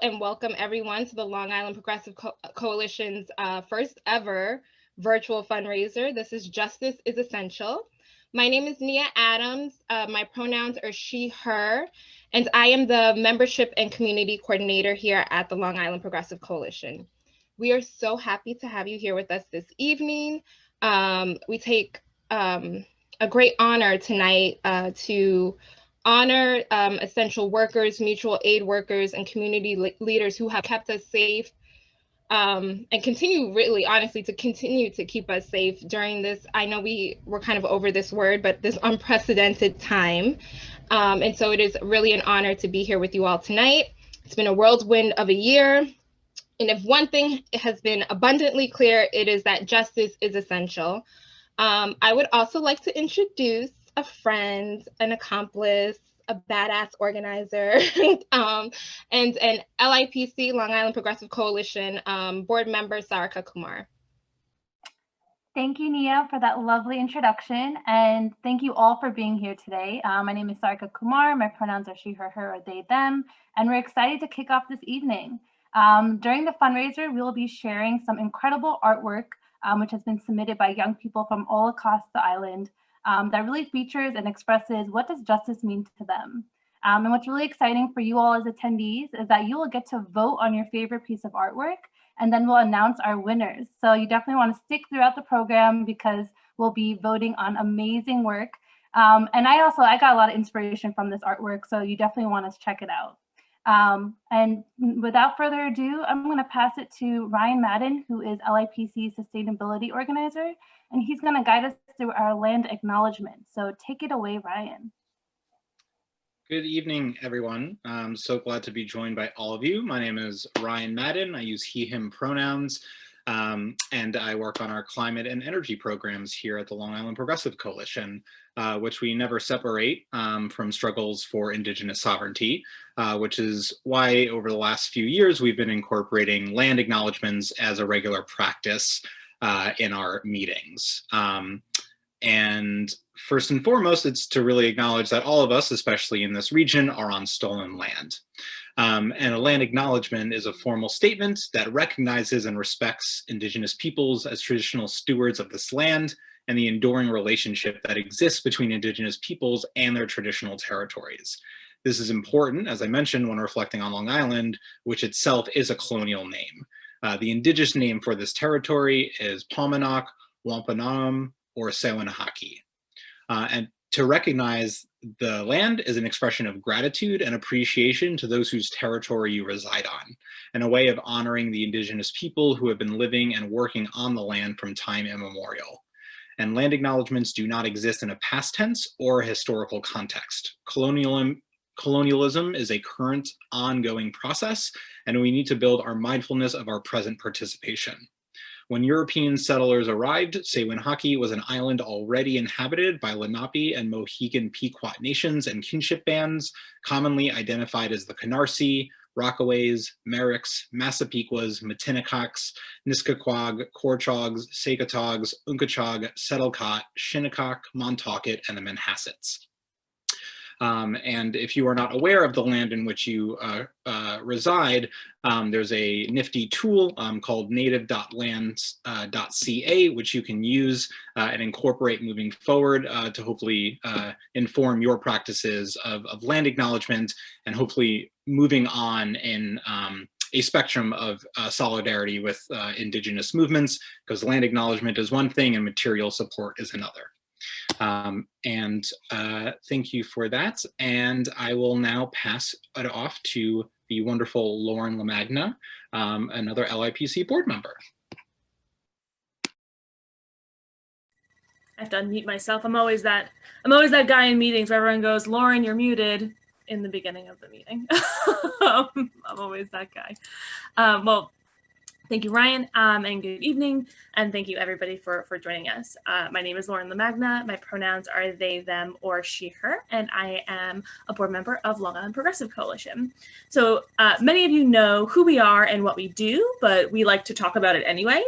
and welcome everyone to the Long Island Progressive Coalition's first ever virtual fundraiser. This is Justice is Essential. My name is Nia Adams. My pronouns are she, her, and I am the membership and community coordinator here at the Long Island Progressive Coalition. We are so happy to have you here with us this evening. We take a great honor tonight to honor essential workers, mutual aid workers, and community leaders who have kept us safe and continue, really honestly, to continue to keep us safe during this. I know we're kind of over this word, but this unprecedented time. And so it is really an honor to be here with you all tonight. It's been a whirlwind of a year. And if one thing has been abundantly clear, it is that justice is essential. I would also like to introduce a friend, an accomplice, a badass organizer, and an LIPC, Long Island Progressive Coalition board member, Sarika Kumar. Thank you, Nia, for that lovely introduction. And thank you all for being here today. My name is Sarika Kumar. My pronouns are she, her, or they, them. And we're excited to kick off this evening. During the fundraiser, we will be sharing some incredible artwork which has been submitted by young people from all across the island that really features and expresses what does justice mean to them. And what's really exciting for you all as attendees is that you will get to vote on your favorite piece of artwork, and then we'll announce our winners. So you definitely want to stick throughout the program because we'll be voting on amazing work. And I got a lot of inspiration from this artwork, so you definitely want to check it out. And without further ado, I'm going to pass it to Ryan Madden, who is LIPC Sustainability Organizer, and he's going to guide us through our land acknowledgement. So take it away, Ryan. Good evening, everyone. I'm so glad to be joined by all of you. My name is Ryan Madden. I use he, him pronouns, and I work on our climate and energy programs here at the Long Island Progressive Coalition, which we never separate from struggles for Indigenous sovereignty, which is why over the last few years we've been incorporating land acknowledgements as a regular practice in our meetings. And first and foremost, it's to really acknowledge that all of us, especially in this region, are on stolen land. And a land acknowledgement is a formal statement that recognizes and respects Indigenous peoples as traditional stewards of this land and the enduring relationship that exists between Indigenous peoples and their traditional territories. This is important, as I mentioned, when reflecting on Long Island, which itself is a colonial name. The Indigenous name for this territory is Paumanok, Wampanoag, or Sewanahaki. And to recognize the land is an expression of gratitude and appreciation to those whose territory you reside on, and a way of honoring the Indigenous people who have been living and working on the land from time immemorial. And land acknowledgements do not exist in a past tense or a historical context. Colonialism is a current, ongoing process, and we need to build our mindfulness of our present participation. When European settlers arrived, Sewanahaki was an island already inhabited by Lenape and Mohegan Pequot nations and kinship bands, commonly identified as the Canarsie, Rockaways, Merricks, Massapequas, Matinikoks, Niskaquag, Korchogs, Sekatogs, Unkachog, Settlecot, Shinnecock, Montaukett, and the Manhassets. And if you are not aware of the land in which you reside, there's a nifty tool called native.lands.ca, which you can use and incorporate moving forward to hopefully inform your practices of land acknowledgement and hopefully moving on in a spectrum of solidarity with Indigenous movements, because land acknowledgement is one thing and material support is another. Thank you for that. And I will now pass it off to the wonderful Lauren LaMagna, another LIPC board member. I have to unmute myself. I'm always that guy in meetings where everyone goes, Lauren, you're muted in the beginning of the meeting. I'm always that guy. Well, thank you, Ryan, and good evening, and thank you everybody for joining us. My name is Lauren LaMagna. My pronouns are they, them, or she, her, and I am a board member of Long Island Progressive Coalition. So many of you know who we are and what we do, but we like to talk about it anyway.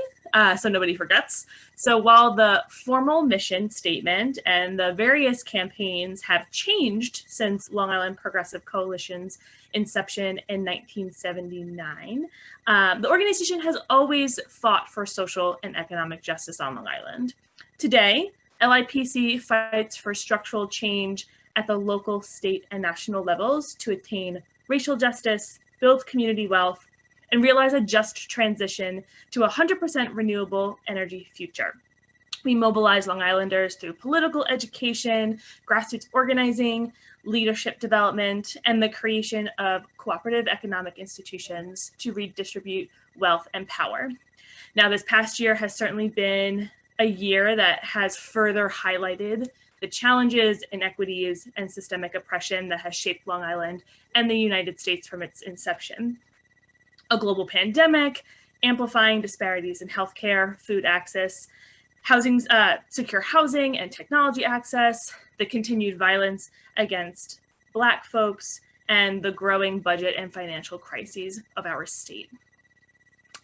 so nobody forgets. So while the formal mission statement and the various campaigns have changed since Long Island Progressive Coalition's inception in 1979, the organization has always fought for social and economic justice on Long Island. Today, LIPC fights for structural change at the local, state, and national levels to attain racial justice, build community wealth, and realize a just transition to a 100% renewable energy future. We mobilize Long Islanders through political education, grassroots organizing, leadership development, and the creation of cooperative economic institutions to redistribute wealth and power. Now, this past year has certainly been a year that has further highlighted the challenges, inequities, and systemic oppression that has shaped Long Island and the United States from its inception. A global pandemic, amplifying disparities in healthcare, food access, housing, secure housing and technology access, the continued violence against Black folks, and the growing budget and financial crises of our state.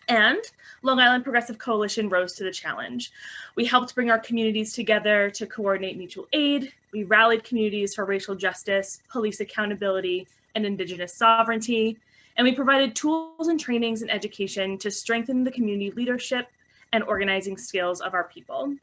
And Long Island Progressive Coalition rose to the challenge. We helped bring our communities together to coordinate mutual aid. We rallied communities for racial justice, police accountability, and Indigenous sovereignty. And we provided tools and trainings and education to strengthen the community leadership and organizing skills of our people.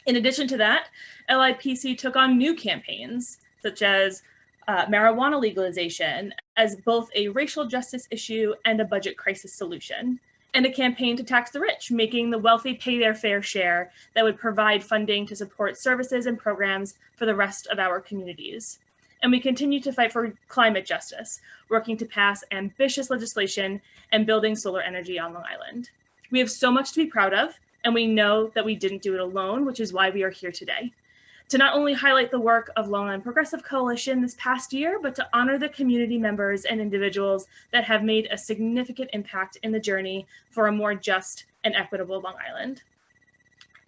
In addition to that, LIPC took on new campaigns, such as marijuana legalization, as both a racial justice issue and a budget crisis solution, and a campaign to tax the rich, making the wealthy pay their fair share that would provide funding to support services and programs for the rest of our communities. And we continue to fight for climate justice, working to pass ambitious legislation and building solar energy on Long Island. We have so much to be proud of, and we know that we didn't do it alone, which is why we are here today. To not only highlight the work of Long Island Progressive Coalition this past year, but to honor the community members and individuals that have made a significant impact in the journey for a more just and equitable Long Island.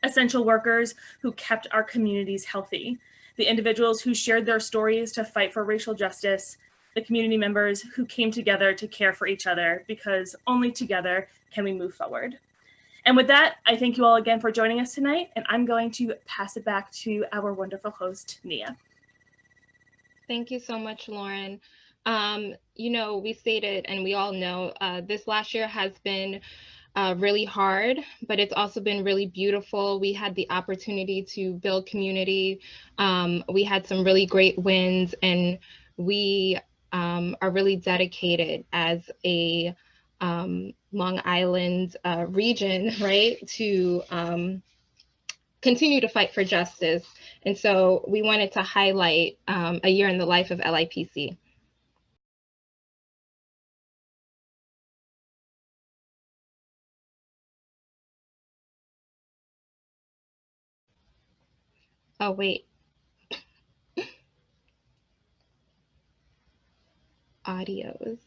Essential workers who kept our communities healthy, the individuals who shared their stories to fight for racial justice, the community members who came together to care for each other, because only together can we move forward. And with that, I thank you all again for joining us tonight, and I'm going to pass it back to our wonderful host, Nia. Thank you so much, Lauren. You know, we stated, and we all know, this last year has been really hard, but it's also been really beautiful. We had the opportunity to build community. We had some really great wins, and we are really dedicated as a Long Island region, right, to continue to fight for justice. And so we wanted to highlight a year in the life of LIPC. Oh, wait. Audios.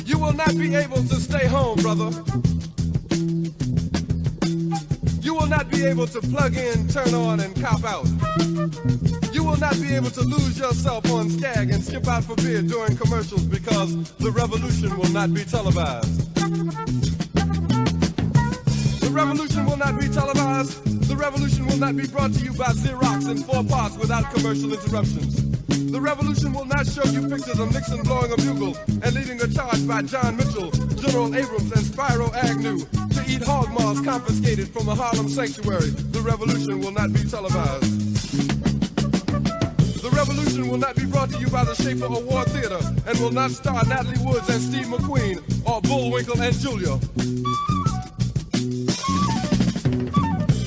You will not be able to stay home, brother. You will not be able to plug in, turn on, and cop out. You will not be able to lose yourself on Skag and skip out for beer during commercials because the revolution will not be televised. The revolution will not be televised. The revolution will not be brought to you by Xerox in 4 parts without commercial interruptions. The revolution will not show you pictures of Nixon blowing a bugle and leading a charge by John Mitchell, General Abrams, and Spyro Agnew to eat hog maws confiscated from a Harlem sanctuary. The revolution will not be televised. The revolution will not be brought to you by the Schaefer Award Theater and will not star Natalie Woods and Steve McQueen or Bullwinkle and Julia.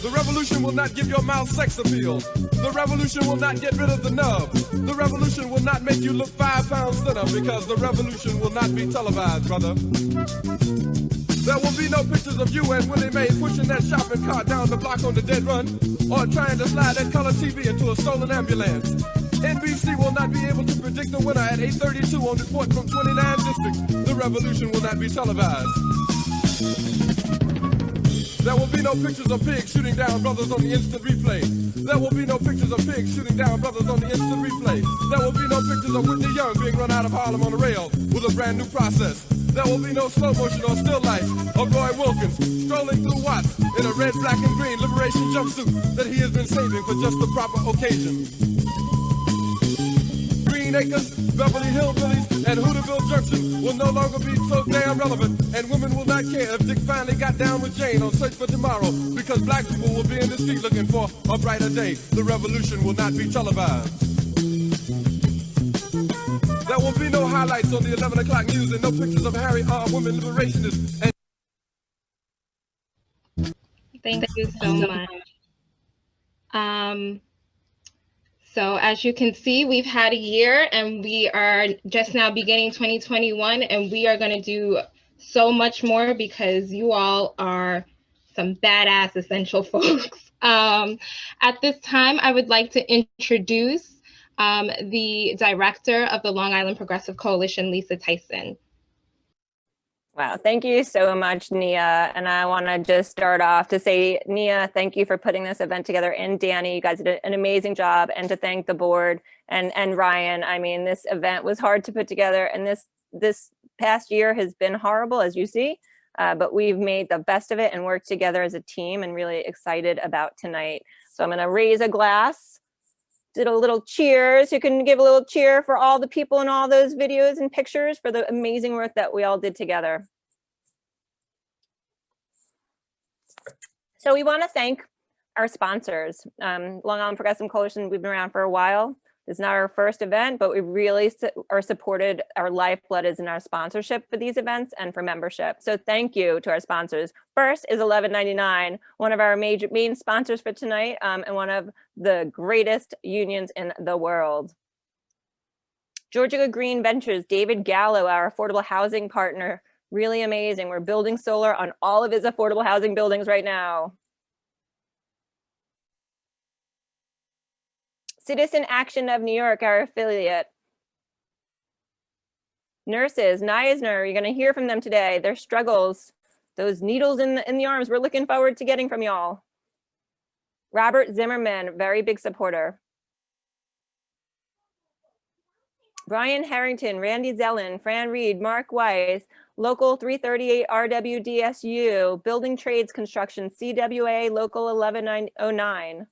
The revolution will not give your mouth sex appeal. The revolution will not get rid of the nub. The revolution will not make you look 5 pounds thinner because the revolution will not be televised, brother. There will be no pictures of you and Willie Mae pushing that shopping cart down the block on the dead run or trying to slide that color TV into a stolen ambulance. NBC will not be able to predict the winner at 8:32 on report from 29 districts. The revolution will not be televised. There will be no pictures of pigs shooting down brothers on the instant replay. There will be no pictures of pigs shooting down brothers on the instant replay. There will be no pictures of Whitney Young being run out of Harlem on a rail with a brand new process. There will be no slow motion or still life of Roy Wilkins strolling through Watts in a red, black, and green liberation jumpsuit that he has been saving for just the proper occasion. Green Acres, Beverly Hillbillies, and Hooterville Junction will no longer be so damn relevant, and women will not care if Dick finally got down with Jane on Search for Tomorrow, because black people will be in the street looking for a brighter day. The revolution will not be televised. There will be no highlights on the 11 o'clock news and no pictures of Harry R. women liberationists. And Thank you so much. So as you can see, we've had a year and we are just now beginning 2021, and we are going to do so much more because you all are some badass essential folks. At this time, I would like to introduce the director of the Long Island Progressive Coalition, Lisa Tyson. Wow, thank you so much, Nia. And I want to just start off to say, Nia, thank you for putting this event together. And Danny, you guys did an amazing job. And to thank the board and Ryan. I mean, this event was hard to put together. And this past year has been horrible, as you see. But we've made the best of it and worked together as a team, and really excited about tonight. So I'm going to raise a glass. Did a little cheers. You can give a little cheer for all the people in all those videos and pictures for the amazing work that we all did together. So we want to thank our sponsors. Long Island Progressive Coalition, we've been around for a while. It's not our first event, but we really are supported. Our lifeblood is in our sponsorship for these events and for membership. So thank you to our sponsors. First is 1199, one of our main sponsors for tonight, and one of the greatest unions in the world. Georgia Green Ventures, David Gallo, our affordable housing partner, really amazing. We're building solar on all of his affordable housing buildings right now. Citizen Action of New York, our affiliate. Nurses, Neisner, you're going to hear from them today. Their struggles, those needles in the arms, we're looking forward to getting from y'all. Robert Zimmerman, very big supporter. Brian Harrington, Randy Zellin, Fran Reed, Mark Weiss, Local 338 RWDSU, Building Trades Construction, CWA, Local 1109.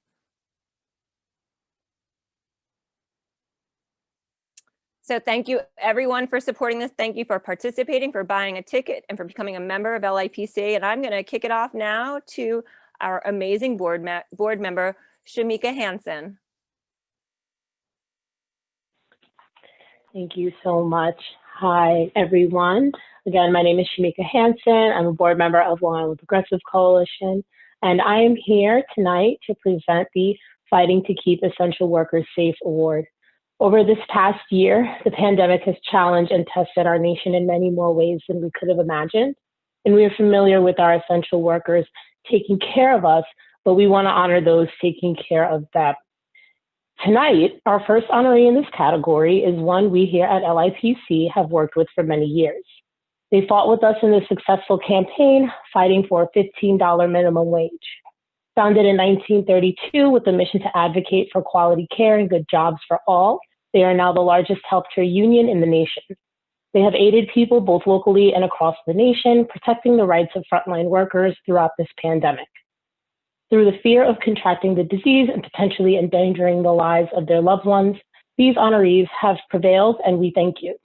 So thank you everyone for supporting this. Thank you for participating, for buying a ticket, and for becoming a member of LIPC. And I'm going to kick it off now to our amazing board member, Shamika Hansen. Thank you so much. Hi, everyone. Again, my name is Shamika Hansen. I'm a board member of Long Island Progressive Coalition, and I am here tonight to present the Fighting to Keep Essential Workers Safe Award. Over this past year, the pandemic has challenged and tested our nation in many more ways than we could have imagined. And we are familiar with our essential workers taking care of us, but we want to honor those taking care of them. Tonight, our first honoree in this category is one we here at LIPC have worked with for many years. They fought with us in the successful campaign, fighting for a $15 minimum wage. Founded in 1932 with the mission to advocate for quality care and good jobs for all, they are now the largest healthcare union in the nation. They have aided people both locally and across the nation, protecting the rights of frontline workers throughout this pandemic. Through the fear of contracting the disease and potentially endangering the lives of their loved ones, these honorees have prevailed, and we thank you.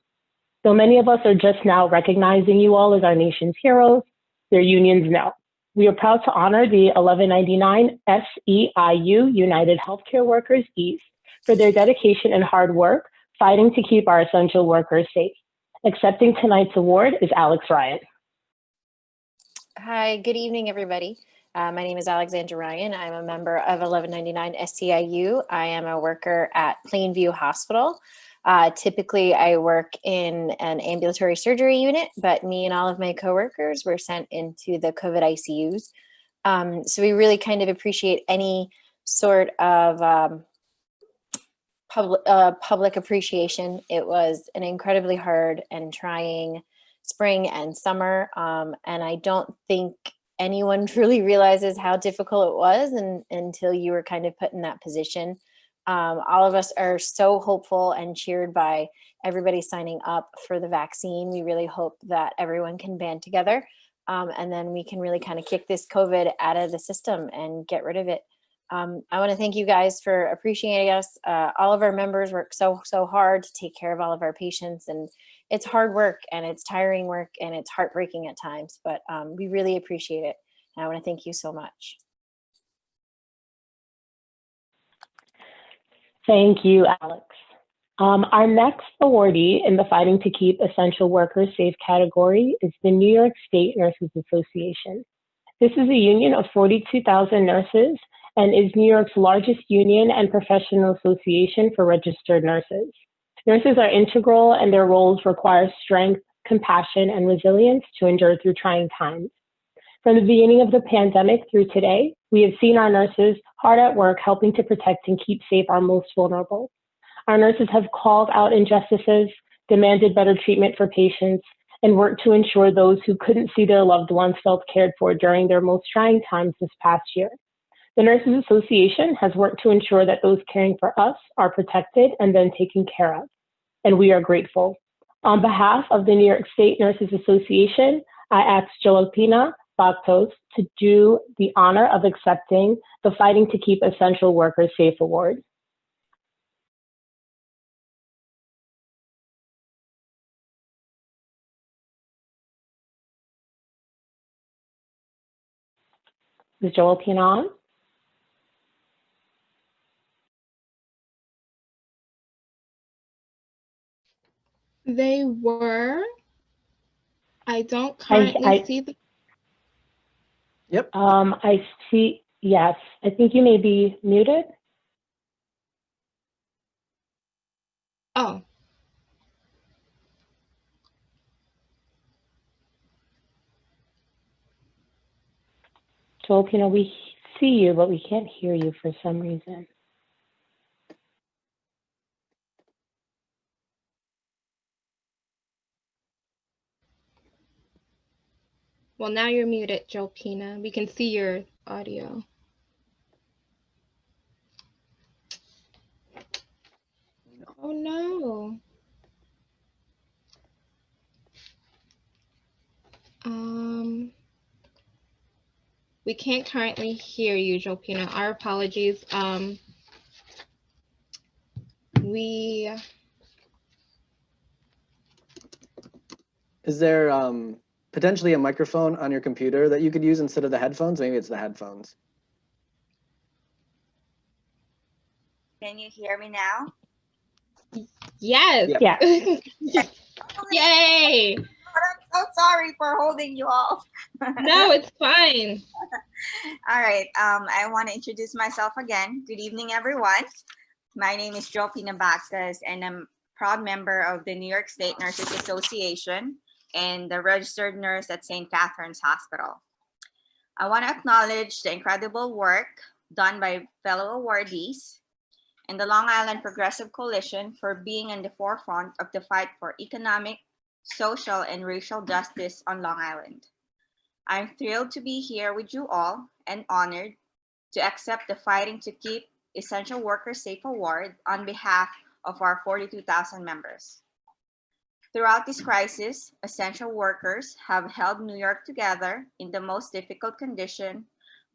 Though many of us are just now recognizing you all as our nation's heroes, their unions know. We are proud to honor the 1199 SEIU United Healthcare Workers East for their dedication and hard work fighting to keep our essential workers safe. Accepting tonight's award is Alex Ryan. Hi, good evening, everybody. My name is Alexandra Ryan. I'm a member of 1199 SEIU. I am a worker at Plainview Hospital. Typically, I work in an ambulatory surgery unit, but me and all of my coworkers were sent into the COVID ICUs. So we really kind of appreciate any sort of public appreciation. It was an incredibly hard and trying spring and summer, and I don't think anyone truly realizes how difficult it was until you were kind of put in that position. All of us are so hopeful and cheered by everybody signing up for the vaccine. We really hope that everyone can band together, and then we can really kind of kick this COVID out of the system and get rid of it. I want to thank you guys for appreciating us. All of our members work so hard to take care of all of our patients, and it's hard work and it's tiring work and it's heartbreaking at times, but we really appreciate it. And I want to thank you so much. Thank you, Alex. Our next awardee in the Fighting to Keep Essential Workers Safe category is the New York State Nurses Association. This is a union of 42,000 nurses and is New York's largest union and professional association for registered nurses. Nurses are integral and their roles require strength, compassion, and resilience to endure through trying times. From the beginning of the pandemic through today, we have seen our nurses hard at work helping to protect and keep safe our most vulnerable. Our nurses have called out injustices, demanded better treatment for patients, and worked to ensure those who couldn't see their loved ones felt cared for during their most trying times this past year. The Nurses Association has worked to ensure that those caring for us are protected and then taken care of, and we are grateful. On behalf of the New York State Nurses Association, I ask Joaquina Baktos to do the honor of accepting the Fighting to Keep Essential Workers Safe Award. Is Joaquina on? They were. I don't currently see the. Yep. I see, yes. I think you may be muted. Oh. Joaquina, we see you, but we can't hear you for some reason. Well, now you're muted, Joaquina. We can see your audio. Oh no. We can't currently hear you, Joaquina. Our apologies. Is there potentially a microphone on your computer that you could use instead of the headphones? Maybe it's the headphones. Can you hear me now? Yes. Yeah. Yay. I'm so sorry for holding you all. No, it's fine. All right. I want to introduce myself again. Good evening, everyone. My name is Joaquina Baktas, and I'm a proud member of the New York State Nurses Association and the registered nurse at St. Catherine's Hospital. I want to acknowledge the incredible work done by fellow awardees and the Long Island Progressive Coalition for being in the forefront of the fight for economic, social, and racial justice on Long Island. I'm thrilled to be here with you all and honored to accept the Fighting to Keep Essential Workers Safe Award on behalf of our 42,000 members. Throughout this crisis, essential workers have held New York together in the most difficult condition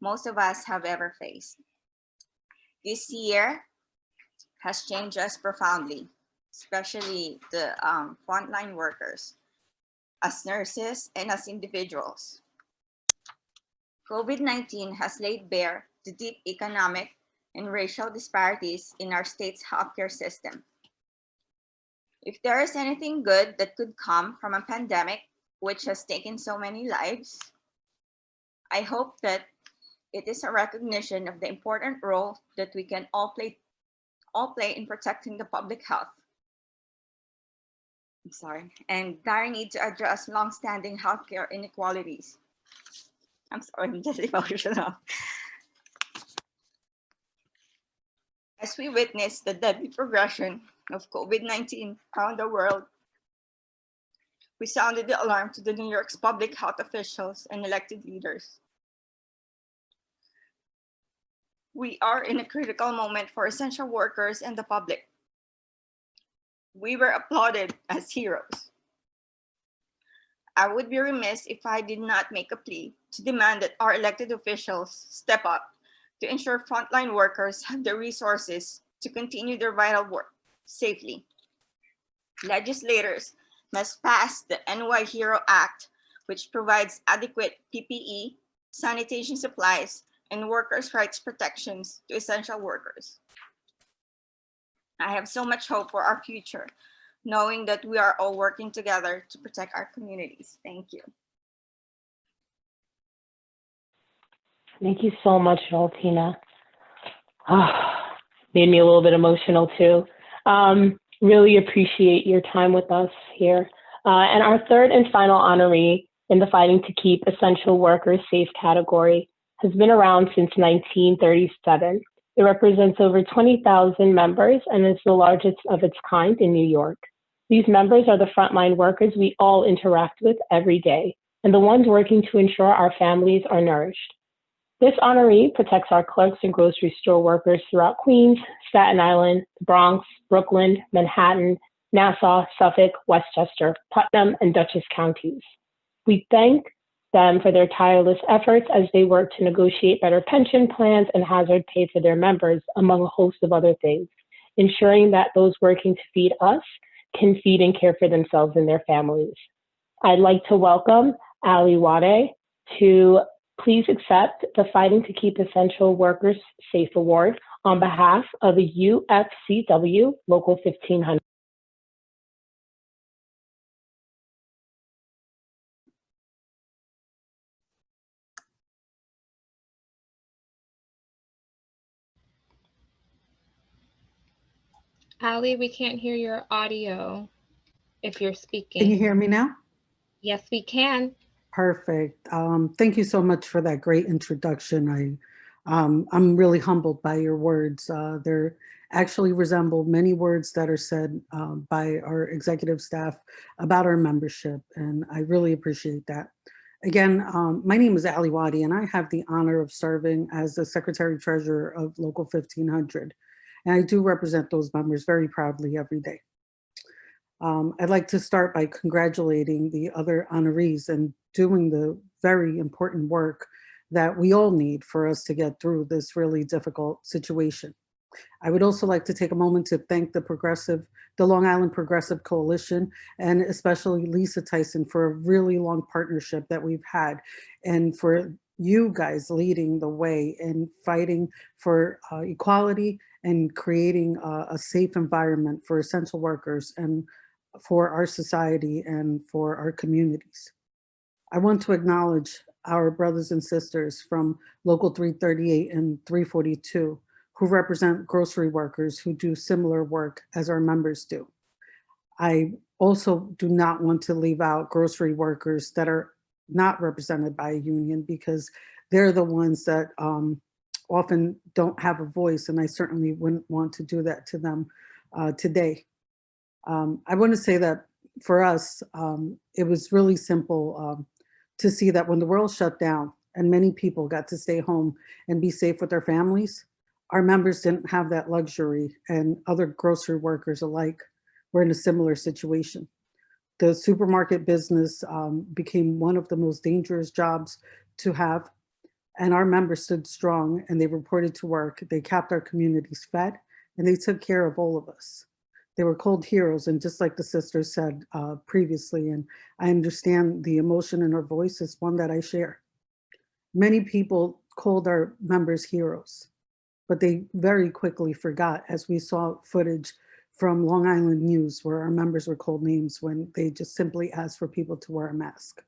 most of us have ever faced. This year has changed us profoundly, especially the frontline workers, as nurses and as individuals. COVID-19 has laid bare the deep economic and racial disparities in our state's healthcare system. If there is anything good that could come from a pandemic which has taken so many lives, I hope that it is a recognition of the important role that we can all play in protecting the public health. And dire need to address longstanding healthcare inequalities. I'm sorry, I'm just emotional. As we witness the deadly progression of COVID-19 around the world, we sounded the alarm to the New York's public health officials and elected leaders. We are in a critical moment for essential workers and the public. We were applauded as heroes. I would be remiss if I did not make a plea to demand that our elected officials step up to ensure frontline workers have the resources to continue their vital work safely. Legislators must pass the NY Hero Act, which provides adequate PPE, sanitation supplies, and workers' rights protections to essential workers. I have so much hope for our future, knowing that we are all working together to protect our communities. Thank you. Thank you so much, Valtina. Made me a little bit emotional too. Really appreciate your time with us here. And our third and final honoree in the Fighting to Keep Essential Workers Safe category has been around since 1937. It represents over 20,000 members and is the largest of its kind in New York. These members are the frontline workers we all interact with every day, and the ones working to ensure our families are nourished. This honoree protects our clerks and grocery store workers throughout Queens, Staten Island, the Bronx, Brooklyn, Manhattan, Nassau, Suffolk, Westchester, Putnam, and Dutchess counties. We thank them for their tireless efforts as they work to negotiate better pension plans and hazard pay for their members, among a host of other things, ensuring that those working to feed us can feed and care for themselves and their families. I'd like to welcome Ali Wade to please accept the Fighting to Keep Essential Workers Safe Award on behalf of the UFCW Local 1500. Ali, we can't hear your audio if you're speaking. Can you hear me now? Yes, we can. Perfect. Thank you so much for that great introduction. I'm really humbled by your words. They actually resemble many words that are said by our executive staff about our membership, and I really appreciate that. Again, my name is Ali Wadi, and I have the honor of serving as the Secretary Treasurer of Local 1500. And I do represent those members very proudly every day. I'd like to start by congratulating the other honorees and doing the very important work that we all need for us to get through this really difficult situation. I would also like to take a moment to thank the Long Island Progressive Coalition, and especially Lisa Tyson, for a really long partnership that we've had, and for you guys leading the way in fighting for equality and creating a safe environment for essential workers and for our society and for our communities. I want to acknowledge our brothers and sisters from Local 338 and 342 who represent grocery workers who do similar work as our members do. I also do not want to leave out grocery workers that are not represented by a union, because they're the ones that often don't have a voice, and I certainly wouldn't want to do that to them today. I want to say that for us, it was really simple to see that when the world shut down and many people got to stay home and be safe with their families, our members didn't have that luxury, and other grocery workers alike were in a similar situation. The supermarket business became one of the most dangerous jobs to have, and our members stood strong and they reported to work. They kept our communities fed, and they took care of all of us. They were called heroes, and just like the sisters said previously, and I understand the emotion in her voice is one that I share. Many people called our members heroes, but they very quickly forgot, as we saw footage from Long Island News where our members were called names when they just simply asked for people to wear a mask.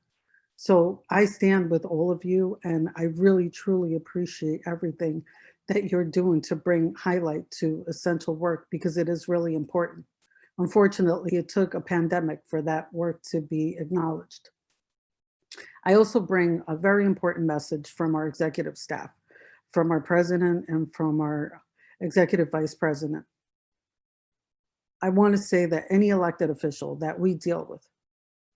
So I stand with all of you, and I really truly appreciate everything that you're doing to bring highlight to essential work, because it is really important. Unfortunately, it took a pandemic for that work to be acknowledged. I also bring a very important message from our executive staff, from our president and from our executive vice president. I want to say that any elected official that we deal with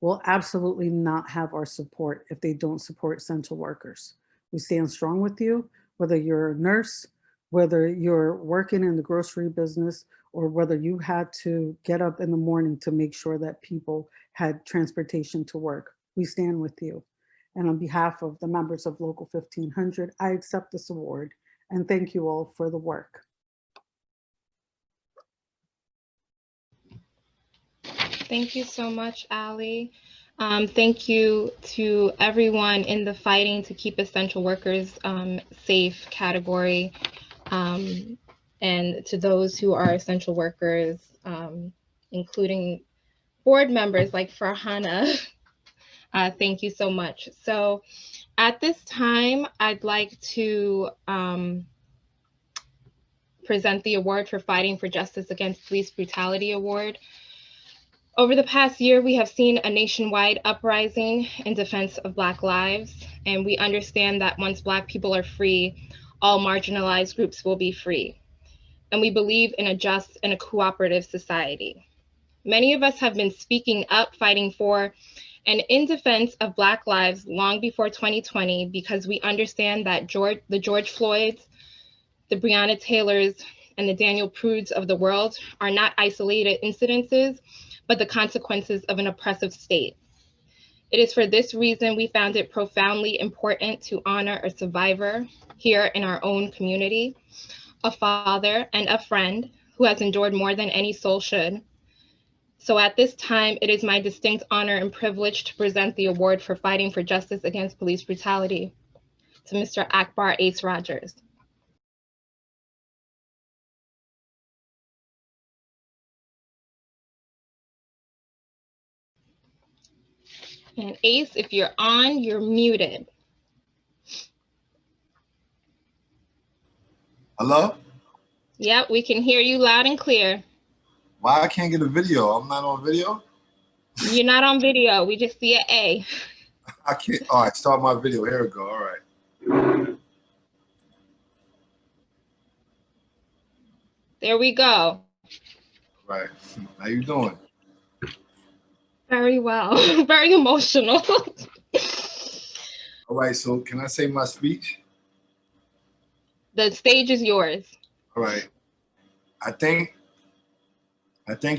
will absolutely not have our support if they don't support essential workers. We stand strong with you, whether you're a nurse, whether you're working in the grocery business or whether you had to get up in the morning to make sure that people had transportation to work. We stand with you. And on behalf of the members of Local 1500, I accept this award and thank you all for the work. Thank you so much, Allie. Thank you to everyone in the fighting to keep essential workers safe category, and to those who are essential workers, including board members like Farhana. Thank you so much. So at this time, I'd like to present the award for Fighting for Justice Against Police Brutality Award. Over the past year, we have seen a nationwide uprising in defense of Black lives, and we understand that once Black people are free, all marginalized groups will be free. And we believe in a just and a cooperative society. Many of us have been speaking up, fighting for, and in defense of Black lives long before 2020, because we understand that the George Floyds, the Breonna Taylors, and the Daniel Prudes of the world are not isolated incidences, but the consequences of an oppressive state. It is for this reason we found it profoundly important to honor a survivor here in our own community, a father and a friend who has endured more than any soul should. So at this time, it is my distinct honor and privilege to present the award for Fighting for Justice Against Police Brutality to Mr. Akbar Ace Rogers. And Ace, if you're on, you're muted. Hello? Yep, we can hear you loud and clear. Why I can't get a video? I'm not on video? You're not on video. We just see an A. I can't. All right, start my video. Here we go. All right. There we go. All right. How you doing? Very well. Very emotional. All right, so can I say my speech? The stage is yours. All right. I thank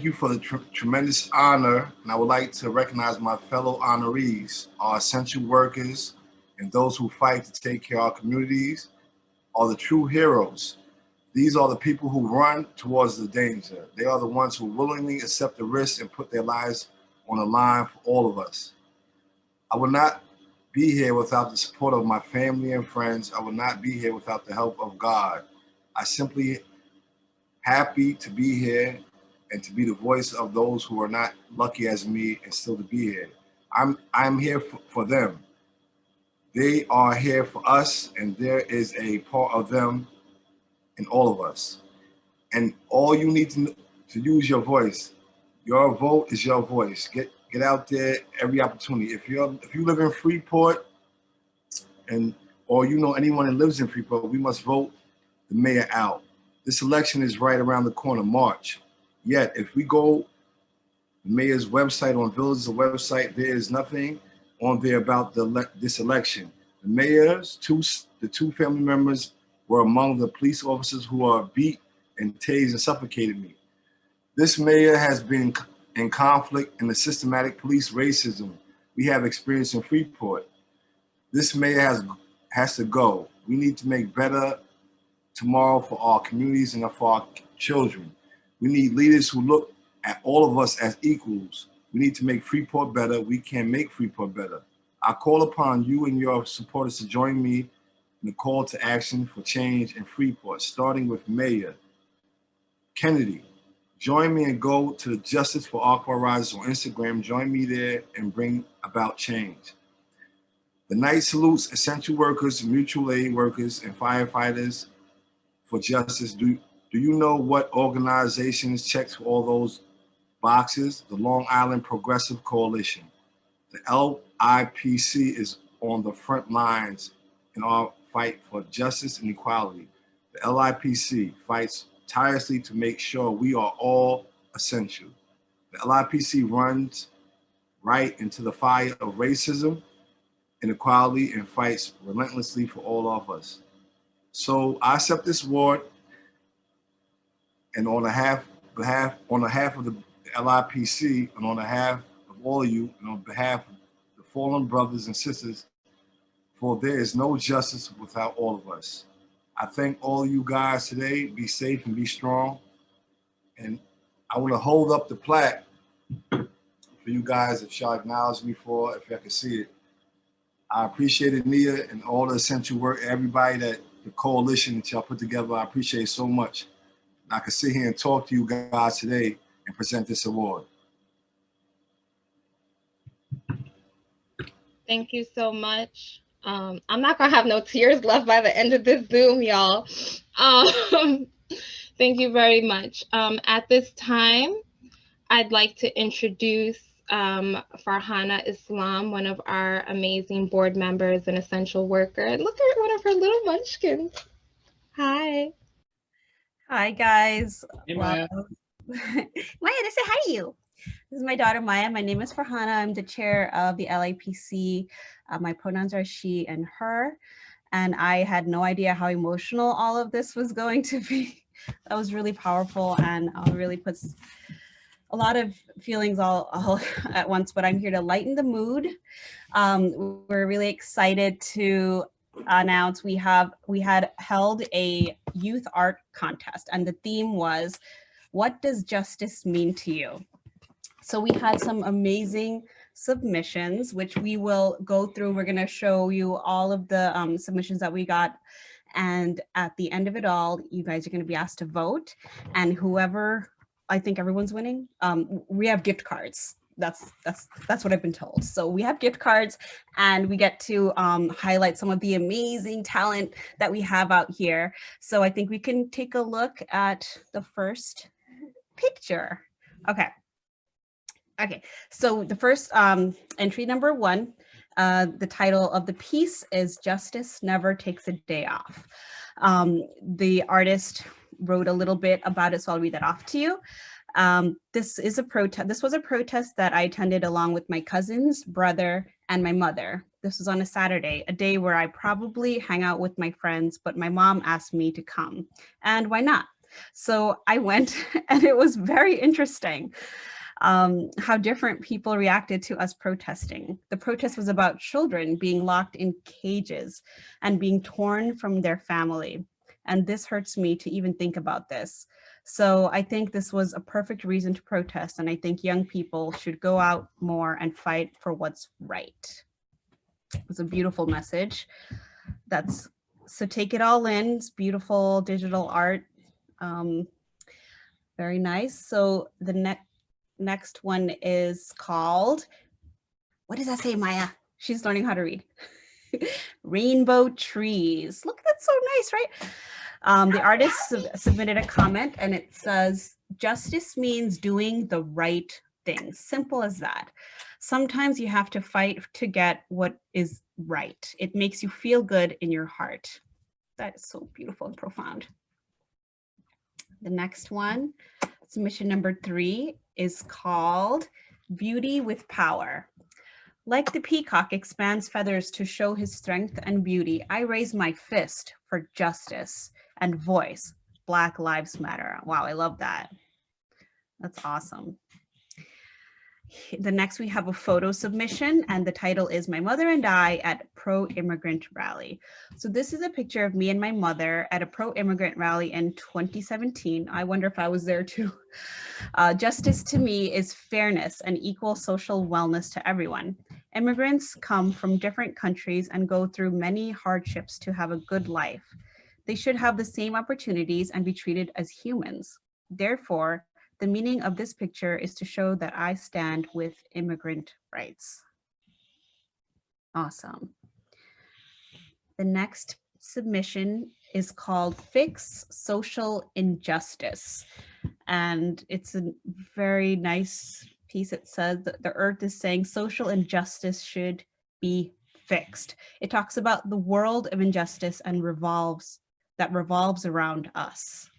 you for the tremendous honor, and I would like to recognize my fellow honorees, our essential workers, and those who fight to take care of our communities are the true heroes. These are the people who run towards the danger. They are the ones who willingly accept the risk and put their lives on the line for all of us. I would not be here without the support of my family and friends. I would not be here without the help of God. I simply happy to be here and to be the voice of those who are not lucky as me and still to be here. I'm here for them. They are here for us, and there is a part of them in all of us. And all you need to use your voice. Your vote is your voice. Get out there every opportunity. If you live in Freeport, or you know anyone that lives in Freeport, we must vote the mayor out. This election is right around the corner, March. Yet, if we go the mayor's website, on Village's website, there is nothing on there about this election. The mayor's the two family members were among the police officers who are beat and tased and suffocated me. This mayor has been in conflict in the systematic police racism we have experienced in Freeport. This mayor has to go. We need to make better tomorrow for our communities and for our children. We need leaders who look at all of us as equals. We need to make Freeport better. We can make Freeport better. I call upon you and your supporters to join me in the call to action for change in Freeport, starting with Mayor Kennedy. Join me and go to the Justice for Akbar Rogers on Instagram. Join me there and bring about change. The night salutes essential workers, mutual aid workers, and firefighters for justice. Do you know what organizations checks for all those boxes? The Long Island Progressive Coalition. The LIPC is on the front lines in our fight for justice and equality. The LIPC fights tirelessly to make sure we are all essential. The LIPC runs right into the fire of racism, inequality, and fights relentlessly for all of us. So I accept this award, and on behalf of the LIPC, and on behalf of all of you, and on behalf of the fallen brothers and sisters, for there is no justice without all of us. I thank all of you guys today. Be safe and be strong. And I want to hold up the plaque for you guys, if y'all acknowledge me for, if y'all can see it. I appreciate it, Nia, and all the essential work, everybody that the coalition that y'all put together. I appreciate it so much. I could sit here and talk to you guys today and present this award. Thank you so much. I'm not gonna have no tears left by the end of this Zoom, y'all. Thank you very much. At this time, I'd like to introduce Farhana Islam, one of our amazing board members and essential worker. And look at one of her little munchkins. Hi. Hi, guys. Hey, Maya. Maya, to say hi to you. This is my daughter, Maya. My name is Farhana. I'm the chair of the LAPC. My pronouns are she and her. And I had no idea how emotional all of this was going to be. That was really powerful and really puts a lot of feelings all at once, but I'm here to lighten the mood. We're really excited to announce we had held a youth art contest, and the theme was, what does justice mean to you? So we had some amazing submissions, which we will go through. We're going to show you all of the submissions that we got. And at the end of it all, you guys are going to be asked to vote. And whoever, I think everyone's winning. We have gift cards. That's what I've been told. So we have gift cards, and we get to highlight some of the amazing talent that we have out here. So I think we can take a look at the first picture. Okay, so the first entry, number 1, the title of the piece is Justice Never Takes a Day Off. The artist wrote a little bit about it, so I'll read that off to you. This was a protest that I attended along with my cousins, brother, and my mother. This was on a Saturday, a day where I probably hang out with my friends, but my mom asked me to come, and why not? So I went, and it was very interesting how different people reacted to us protesting. The protest was about children being locked in cages and being torn from their family. And this hurts me to even think about this. So I think this was a perfect reason to protest, and I think young people should go out more and fight for what's right. It was a beautiful message. So take it all in. It's beautiful digital art. Very nice. So the next one is called, what does that say, Maya? She's learning how to read. Rainbow trees. Look, that's so nice, right? The artist submitted a comment, and it says, justice means doing the right thing. Simple as that. Sometimes you have to fight to get what is right. It makes you feel good in your heart. That is so beautiful and profound. The next one, submission number 3, is called Beauty with Power. Like the peacock expands feathers to show his strength and beauty, I raise my fist for justice and voice. Black Lives Matter. Wow, I love that. That's awesome. The next, we have a photo submission, and the title is My Mother and I at Pro-Immigrant Rally. So this is a picture of me and my mother at a pro-immigrant rally in 2017. I wonder if I was there too. Justice to me is fairness and equal social wellness to everyone. Immigrants come from different countries and go through many hardships to have a good life. They should have the same opportunities and be treated as humans. Therefore, the meaning of this picture is to show that I stand with immigrant rights. Awesome. The next submission is called Fix Social Injustice. And it's a very nice piece. It says that the earth is saying social injustice should be fixed. It talks about the world of injustice and revolves around us.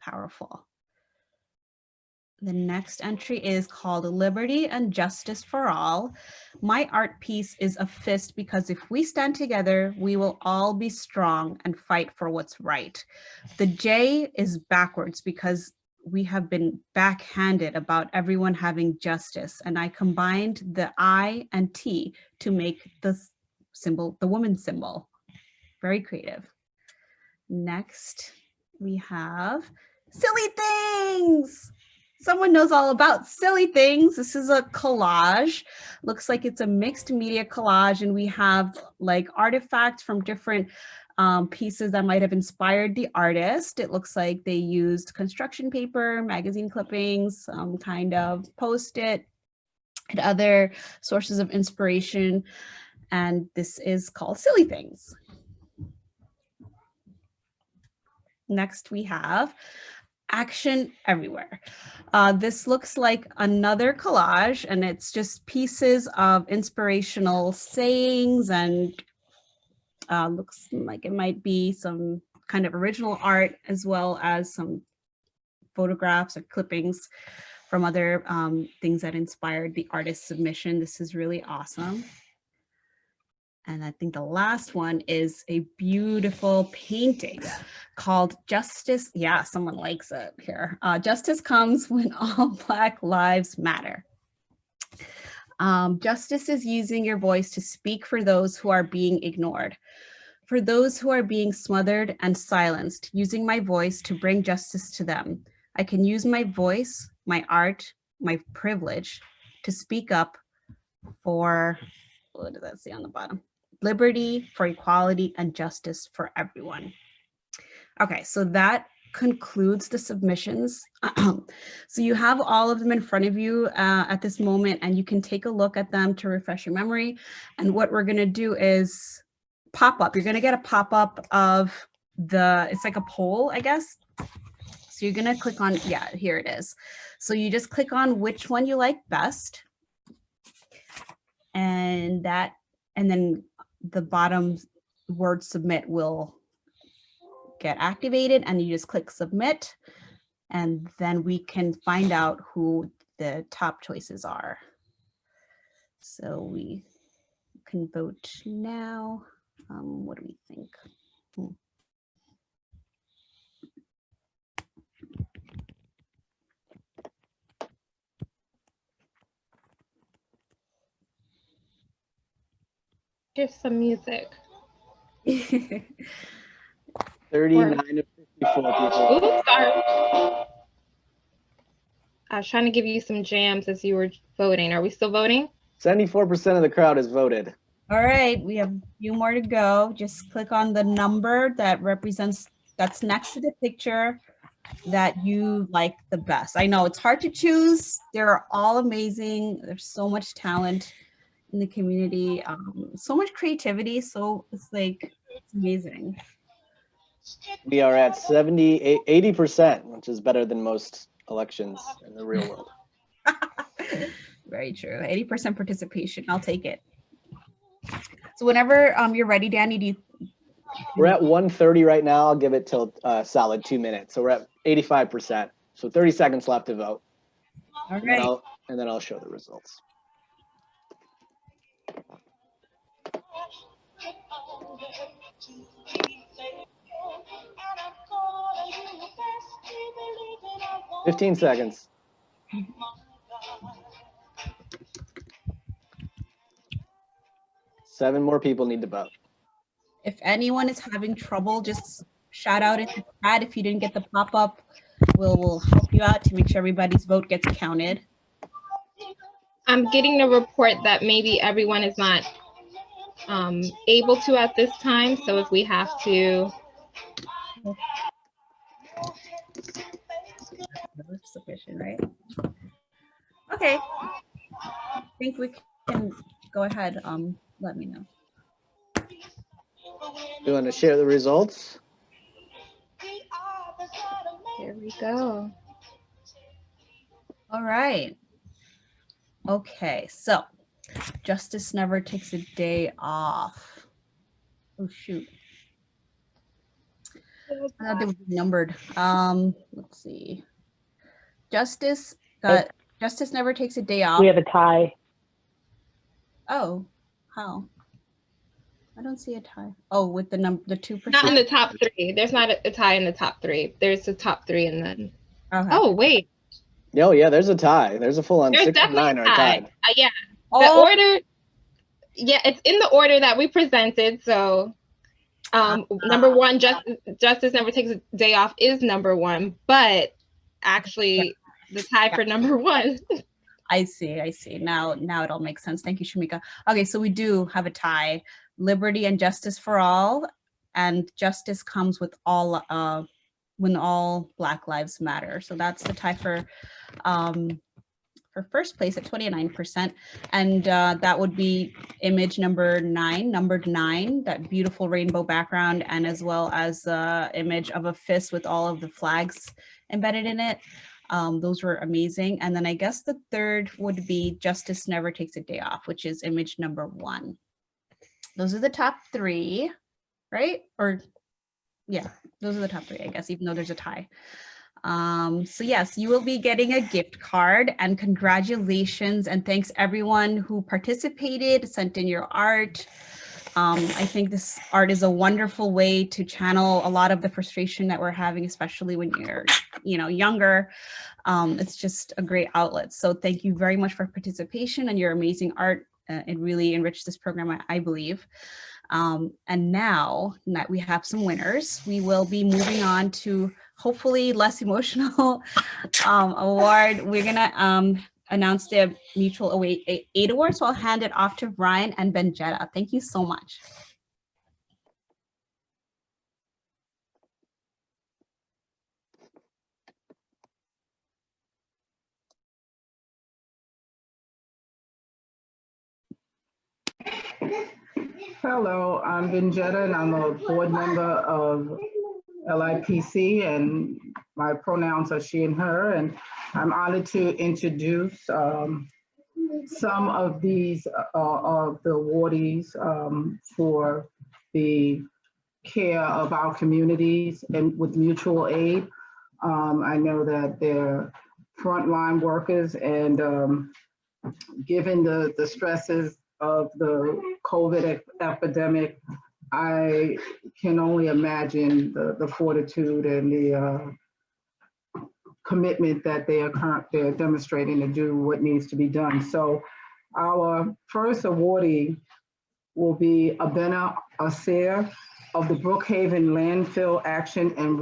Powerful. The next entry is called Liberty and Justice for All. My art piece is a fist because if we stand together, we will all be strong and fight for what's right. The J is backwards because we have been backhanded about everyone having justice, and I combined the I and T to make the symbol, the woman symbol. Very creative. Next, we have Silly Things. Someone knows all about Silly Things. This is a collage. Looks like it's a mixed media collage, and we have like artifacts from different pieces that might have inspired the artist. It looks like they used construction paper, magazine clippings, some kind of Post-it, and other sources of inspiration. And this is called Silly Things. Next, we have Action Everywhere. This looks like another collage, and it's just pieces of inspirational sayings, and looks like it might be some kind of original art, as well as some photographs or clippings from other things that inspired the artist's submission. This is really awesome. And I think the last one is a beautiful painting called Justice. Yeah, someone likes it here. Justice Comes When All Black Lives Matter. Justice is using your voice to speak for those who are being ignored, for those who are being smothered and silenced, using my voice to bring justice to them. I can use my voice, my art, my privilege to speak up for, what does that say on the bottom? Liberty, for equality, and justice for everyone. Okay, so that concludes the submissions. So you have all of them in front of you at this moment, and you can take a look at them to refresh your memory. And what we're gonna do is pop up. You're gonna get a pop-up of it's like a poll, I guess. So you're gonna click on, yeah, here it is. So you just click on which one you like best. And then the bottom word submit will get activated, and you just click submit, and then we can find out who the top choices are. So we can vote now. What do we think? 'Here's some music. 39 of 54 people. Oops, sorry. I was trying to give you some jams as you were voting. Are we still voting? 74% of the crowd has voted. All right, we have a few more to go. Just click on the number that represents, that's next to the picture that you like the best. I know it's hard to choose. They're all amazing. There's so much talent in the community, so much creativity. So it's like, it's amazing. We are at 80%, which is better than most elections in the real world. Very true. 80% participation. I'll take it. So whenever you're ready, Danny, We're at 1:30 right now. I'll give it till solid 2 minutes. So we're at 85%. So 30 seconds left to vote. All right. And then I'll show the results. $15 seconds. Seven more people need to vote. If anyone is having trouble, just shout out in the chat. If you didn't get the pop-up, we'll help you out to make sure everybody's vote gets counted. I'm getting the report that maybe everyone is not able to at this time. So if we have to. Sufficient, right? Okay. I think we can go ahead. Let me know. You want to share the results? Here we go. All right. Okay, so justice never takes a day off. Oh shoot. I thought they would be numbered. Let's see. Justice Got Justice Never Takes a Day Off. We have a tie. Oh, how? I don't see a tie. Oh, with the 2%. Not in the top three. There's not a tie in the top three. There's a top three and then. Okay. Oh, wait. No, yeah, there's a tie. There's a full on There's 6 and definitely 9 a are tie. tied. Yeah. The Oh. order. Yeah, it's in the order that we presented. So, number one, Justice Never Takes a Day Off is number one, but actually, the tie for number one. I see. Now it all makes sense. Thank you, Shamika. Okay, so we do have a tie. Liberty and justice for all, and justice comes with all when all Black Lives Matter. So that's the tie for first place at 29%, and that would be image numbered 9, that beautiful rainbow background, and as well as the image of a fist with all of the flags embedded in it. Those were amazing. And then I guess the third would be Justice Never Takes a Day Off, which is image number 1. Those are the top 3, right? Or yeah, those are the top 3, I guess, even though there's a tie. So yes, you will be getting a gift card, and congratulations and thanks everyone who participated, sent in your art. I think this art is a wonderful way to channel a lot of the frustration that we're having, especially when you're, younger. It's just a great outlet. So thank you very much for participation and your amazing art. It really enriched this program, I believe. And now that we have some winners, we will be moving on to hopefully less emotional award. We're gonna announce the Mutual Aid Award. So I'll hand it off to Ryan and Benjetta. Thank you so much. Hello, I'm Benjetta, and I'm a board member of LIPC, and my pronouns are she and her, and I'm honored to introduce some of these of the awardees for the care of our communities and with mutual aid. I know that they're frontline workers, and given the stresses of the COVID epidemic, I can only imagine the fortitude and the commitment that they're demonstrating to do what needs to be done. So our first awardee will be Abena Aser of the Brookhaven Landfill Action and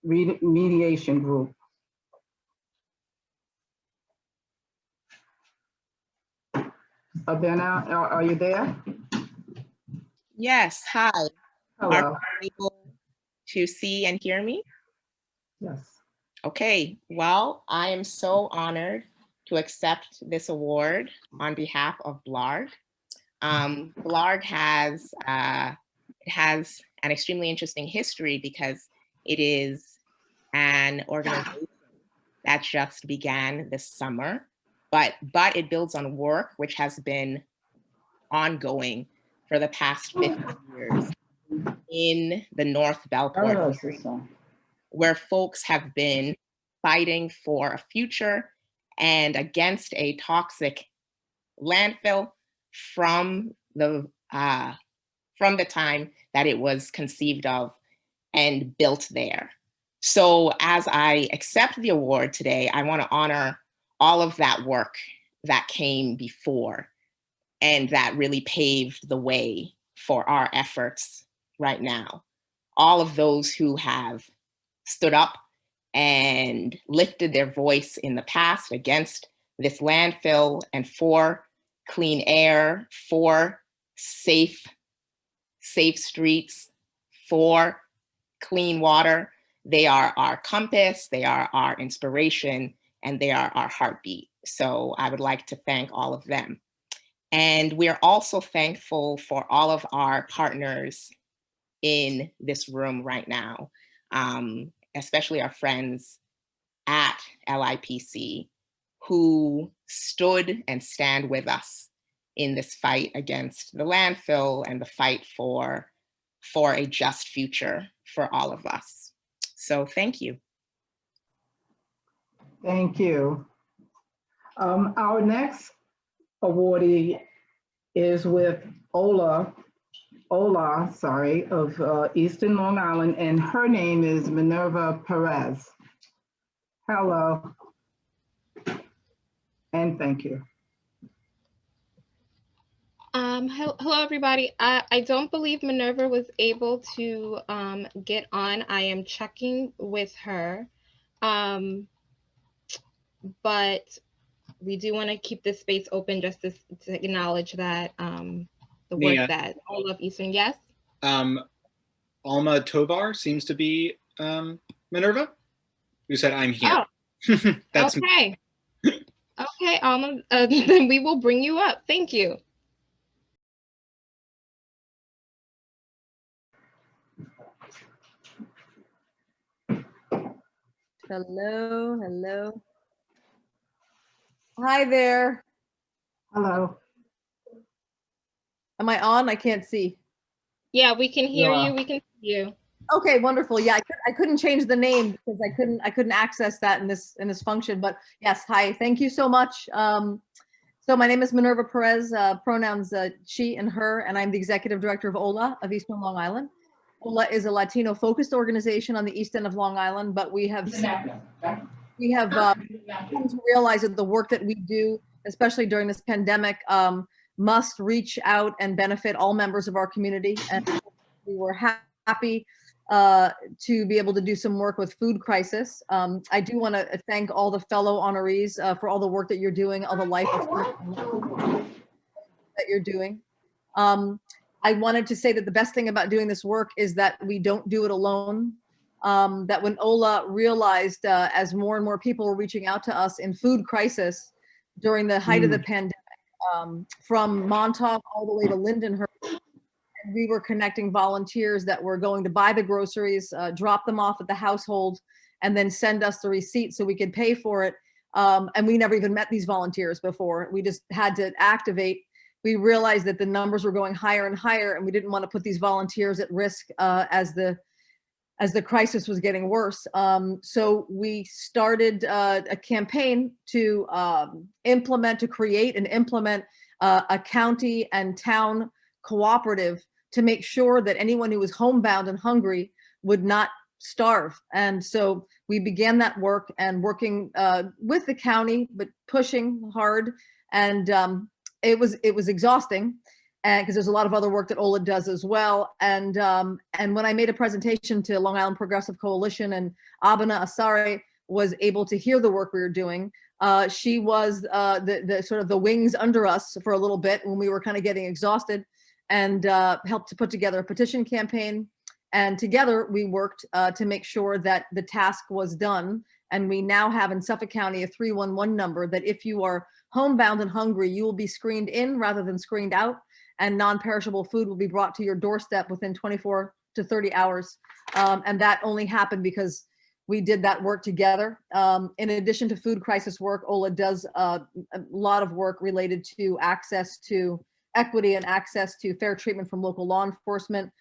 Remediation Group. Abena, are you there? Yes, hi. Hello. Are you able to see and hear me? Yes. Okay, well, I am so honored to accept this award on behalf of BLARG. BLARG has an extremely interesting history because it is an organization that just began this summer, but it builds on work which has been ongoing for the past 50 years in the North Bellport area, where folks have been fighting for a future and against a toxic landfill from the time that it was conceived of and built there. So as I accept the award today, I want to honor all of that work that came before and that really paved the way for our efforts right now. All of those who have stood up and lifted their voice in the past against this landfill and for clean air, for safe streets, for clean water. They are our compass, they are our inspiration, and they are our heartbeat. So I would like to thank all of them. And we're also thankful for all of our partners in this room right now, especially our friends at LIPC who stood and stand with us in this fight against the landfill and the fight for a just future for all of us. So thank you. Thank you. Our next awardee is with Ola, of Eastern Long Island, and her name is Minerva Perez. Hello, and thank you. Hello, everybody. I don't believe Minerva was able to get on. I am checking with her, but we do want to keep this space open just to acknowledge that the work Nia. that all of Eastern. Yes. Alma Tovar seems to be Minerva, who said, "I'm here." Oh, That's okay. Okay, Alma. Then we will bring you up. Thank you. Hello, hello. Hi there. Hello. Am I on? I can't see. Yeah, we can hear Yeah. you. We can see you. Okay, wonderful. Yeah, I couldn't change the name because I couldn't access that in this function. But yes, hi. Thank you so much. So my name is Minerva Perez. Pronouns she and her, and I'm the executive director of OLA of Eastern Long Island. OLA is a Latino-focused organization on the east end of Long Island, but we have come to realize that the work that we do, especially during this pandemic, must reach out and benefit all members of our community. And we were happy to be able to do some work with food crisis. I do want to thank all the fellow honorees for all the work that you're doing, all the life that you're doing. I wanted to say that the best thing about doing this work is that we don't do it alone. That when Ola realized as more and more people were reaching out to us in food crisis during the height of the pandemic, from Montauk all the way to Lindenhurst, we were connecting volunteers that were going to buy the groceries, drop them off at the household, and then send us the receipt so we could pay for it. And we never even met these volunteers before. We just had to activate. We realized that the numbers were going higher and higher, and we didn't want to put these volunteers at risk as the crisis was getting worse. So we started a campaign to create and implement a county and town cooperative to make sure that anyone who was homebound and hungry would not starve. And so we began that work and working with the county, but pushing hard. And it was exhausting, and because there's a lot of other work that Ola does as well. And when I made a presentation to Long Island Progressive Coalition, and Abena Asare was able to hear the work we were doing, she was the sort of the wings under us for a little bit when we were kind of getting exhausted, and helped to put together a petition campaign. And together we worked to make sure that the task was done. And we now have in Suffolk County a 311 number that if you are homebound and hungry, you will be screened in rather than screened out, and non-perishable food will be brought to your doorstep within 24 to 30 hours. And that only happened because we did that work together. In addition to food crisis work, Ola does a lot of work related to access to equity and access to fair treatment from local law enforcement,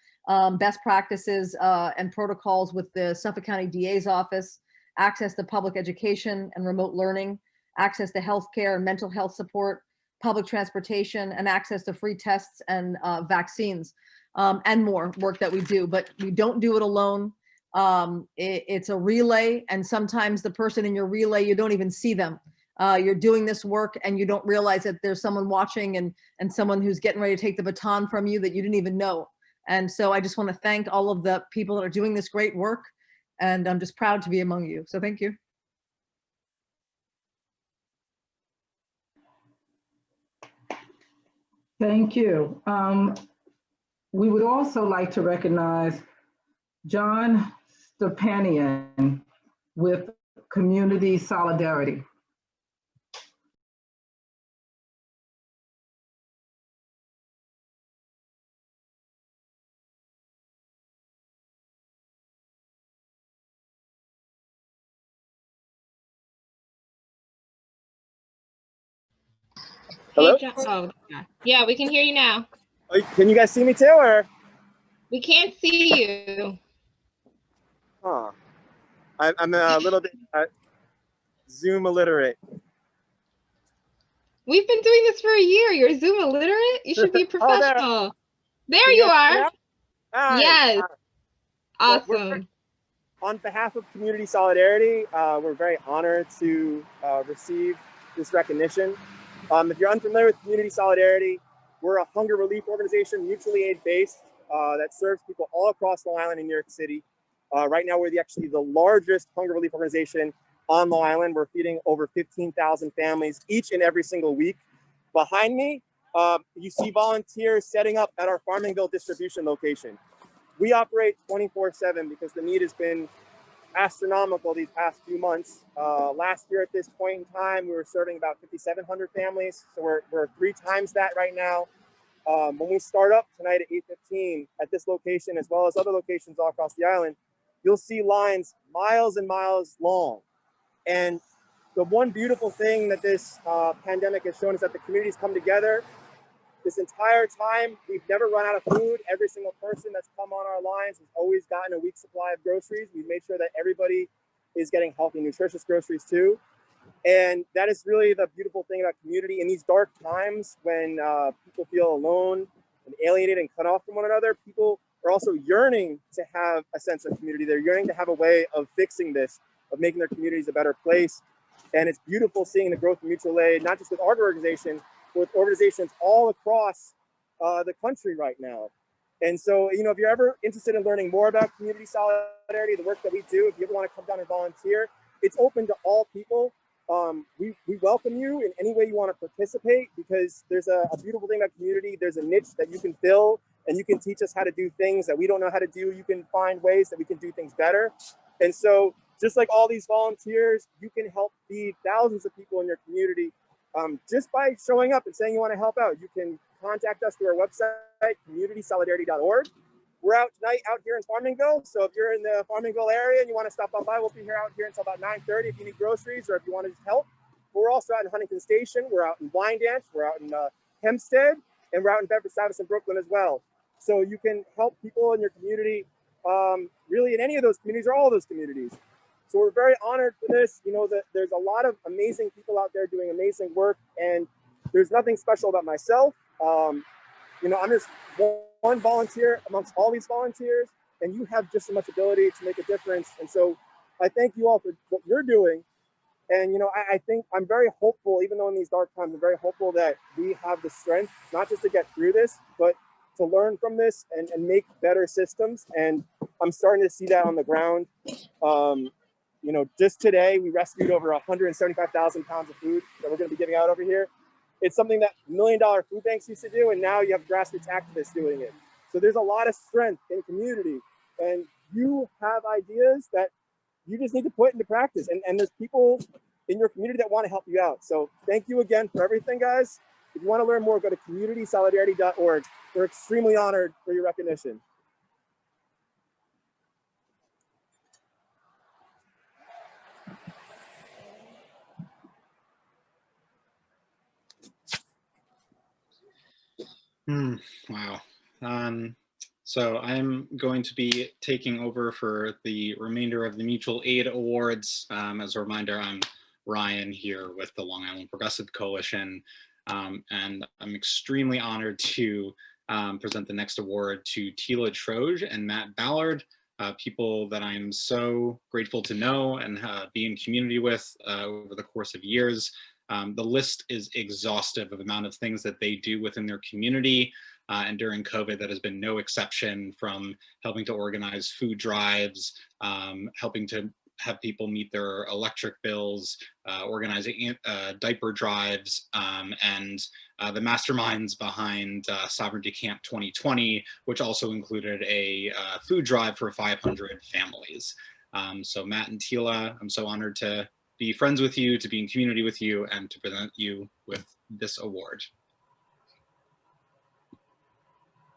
best practices and protocols with the Suffolk County DA's office, access to public education and remote learning, access to healthcare and mental health support, public transportation, and access to free tests and vaccines, and more work that we do. But we don't do it alone. It's a relay, and sometimes the person in your relay, you don't even see them. You're doing this work and you don't realize that there's someone watching and someone who's getting ready to take the baton from you that you didn't even know. And so I just want to thank all of the people that are doing this great work, and I'm just proud to be among you. So thank you. Thank you. We would also like to recognize John Stepanian with Community Solidarity. Hey, John. Oh, yeah, we can hear you now. Can you guys see me too, or? We can't see you. Huh. I'm a little bit Zoom illiterate. We've been doing this for a year. You're Zoom illiterate? You should be a Oh, there. professional. There Can you you guys hear me are. now? All right. Yes. Well, Awesome. on behalf of Community Solidarity, we're very honored to receive this recognition. If you're unfamiliar with Community Solidarity, we're a hunger relief organization, mutually aid-based, that serves people all across Long Island and New York City. Right now, we're actually the largest hunger relief organization on Long Island. We're feeding over 15,000 families each and every single week. Behind me, you see volunteers setting up at our Farmingville distribution location. We operate 24/7 because the need has been astronomical these past few months. Last year at this point in time, we were serving about 5,700 families. So we're 3 times that right now. When we start up tonight at 8:15 at this location, as well as other locations all across the island, you'll see lines miles and miles long. And the one beautiful thing that this pandemic has shown is that the communities come together. This entire time, we've never run out of food. Every single person that's come on our lines has always gotten a week's supply of groceries. We've made sure that everybody is getting healthy, nutritious groceries too. And that is really the beautiful thing about community. In these dark times when people feel alone and alienated and cut off from one another, people are also yearning to have a sense of community. They're yearning to have a way of fixing this, of making their communities a better place. And it's beautiful seeing the growth of mutual aid, not just with our organization, but with organizations all across the country right now. And so, you know, if you're ever interested in learning more about community solidarity, the work that we do, if you ever want to come down and volunteer, it's open to all people. We welcome you in any way you want to participate, because there's a beautiful thing about community. There's a niche that you can fill, and you can teach us how to do things that we don't know how to do. You can find ways that we can do things better. And so just like all these volunteers, you can help feed thousands of people in your community just by showing up and saying you want to help out. You can contact us through our website, communitysolidarity.org. We're out tonight out here in Farmingville. So if you're in the Farmingville area and you want to stop by, we'll be here out here until about 9:30 if you need groceries or if you want to just help. But we're also out in Huntington Station. We're out in Wyandanch. We're out in Hempstead, and we're out in Bedford-Stuyvesant, Brooklyn as well. So you can help people in your community, really in any of those communities or all of those communities. So we're very honored for this. You know, that there's a lot of amazing people out there doing amazing work, and there's nothing special about myself. You know, I'm just one volunteer amongst all these volunteers, and you have just as much ability to make a difference. And so I thank you all for what you're doing. And, you know, I think I'm very hopeful, even though in these dark times, I'm very hopeful that we have the strength, not just to get through this, but to learn from this and make better systems. And I'm starting to see that on the ground. You know, just today, we rescued over 175,000 pounds of food that we're going to be giving out over here. It's something that $1 million food banks used to do, and now you have grassroots activists doing it. So there's a lot of strength in community, and you have ideas that you just need to put into practice. And there's people in your community that want to help you out. So thank you again for everything, guys. If you want to learn more, go to communitysolidarity.org. We're extremely honored for your recognition. Wow. So I'm going to be taking over for the remainder of the Mutual Aid Awards. As a reminder, I'm Ryan here with the Long Island Progressive Coalition, and I'm extremely honored to present the next award to Tila Troge and Matt Ballard, people that I'm so grateful to know and be in community with over the course of years. The list is exhaustive of the amount of things that they do within their community. And during COVID, that has been no exception, from helping to organize food drives, helping to have people meet their electric bills, organizing diaper drives, and the masterminds behind Sovereignty Camp 2020, which also included a food drive for 500 families. So Matt and Tila, I'm so honored to be friends with you, to be in community with you, and to present you with this award.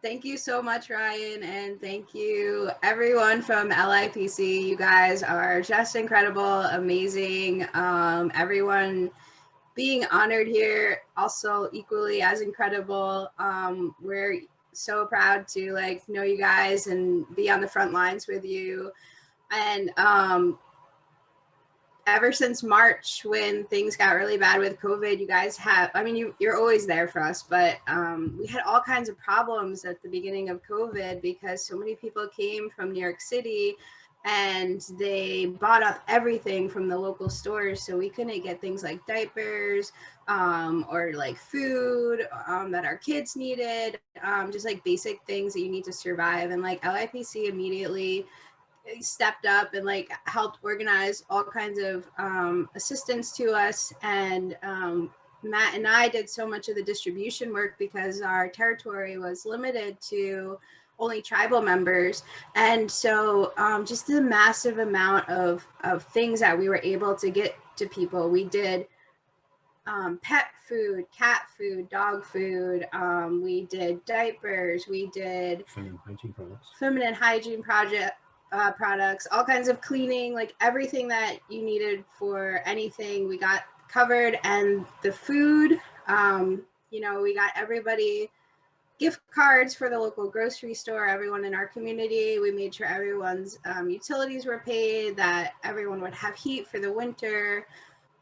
Thank you so much, Ryan, and thank you everyone from LIPC. You guys are just incredible, amazing. Everyone being honored here, also equally as incredible. We're so proud to know you guys and be on the front lines with you. And ever since March, when things got really bad with COVID, you guys have, I mean, you're always there for us, but we had all kinds of problems at the beginning of COVID because so many people came from New York City and they bought up everything from the local stores. So we couldn't get things like diapers or like food that our kids needed, just like basic things that you need to survive. And like LIPC immediately stepped up and like helped organize all kinds of assistance to us. And Matt and I did so much of the distribution work because our territory was limited to only tribal members. And so just the massive amount of things that we were able to get to people. We did pet food, cat food, dog food. We did diapers. We did feminine hygiene products, all kinds of cleaning, like everything that you needed for anything we got covered. And the food, you know, we got everybody gift cards for the local grocery store, everyone in our community. We made sure everyone's utilities were paid, that everyone would have heat for the winter.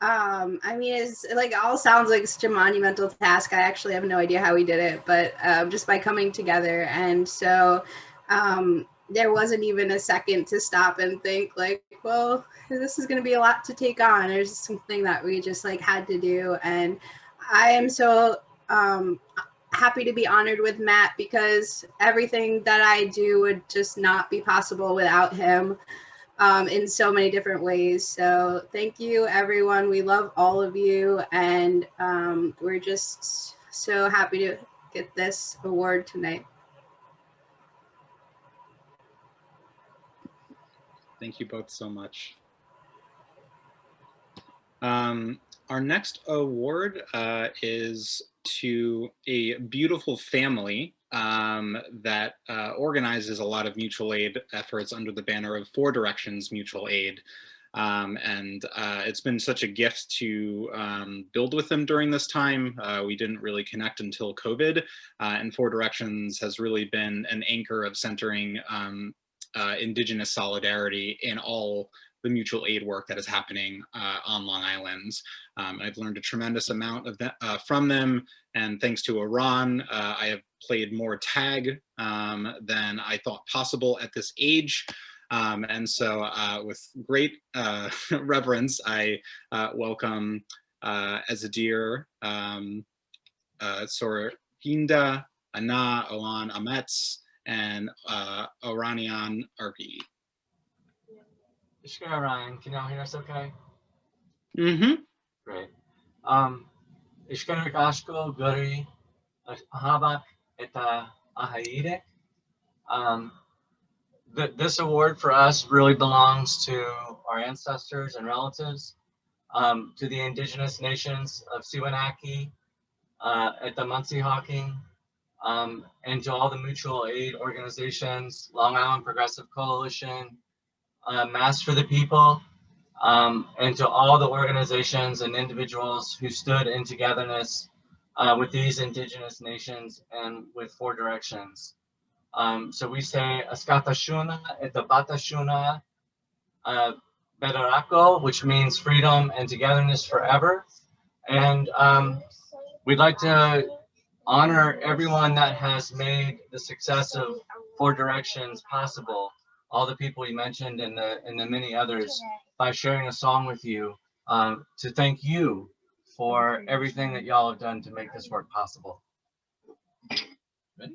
I mean, it's like all sounds like such a monumental task. I actually have no idea how we did it, but just by coming together. And so there wasn't even a second to stop and think like, well, this is going to be a lot to take on. There's something that we just like had to do. And I am so happy to be honored with Matt, because everything that I do would just not be possible without him in so many different ways. So thank you, everyone. We love all of you. And we're just so happy to get this award tonight. Thank you both so much. Our next award is to a beautiful family that organizes a lot of mutual aid efforts under the banner of 4 Directions Mutual Aid. And it's been such a gift to build with them during this time. We didn't really connect until COVID, and 4 Directions has really been an anchor of centering Indigenous solidarity in all the mutual aid work that is happening on Long Island. I've learned a tremendous amount of that from them, and thanks to Iran, I have played more tag than I thought possible at this age. And so with great reverence, I welcome Azadir Sorginda, Ana Oan Ametz, and Oranian Arpi. Ishkara Ryan, can y'all hear us okay? Mm-hmm. Great. Ishkara Ashko Guri Ahabak Eta Ahaidek. This award for us really belongs to our ancestors and relatives, to the indigenous nations of Siwanaki, Eta Muncie-Hawking, and to all the mutual aid organizations, Long Island Progressive Coalition, Mass for the People, and to all the organizations and individuals who stood in togetherness with these indigenous nations and with 4 Directions. So we say Askatashuna Etabatashuna Bedarako, which means freedom and togetherness forever. And we'd like to honor everyone that has made the success of 4 Directions possible. All the people you mentioned and the many others, by sharing a song with you to thank you for everything that y'all have done to make this work possible. Ready?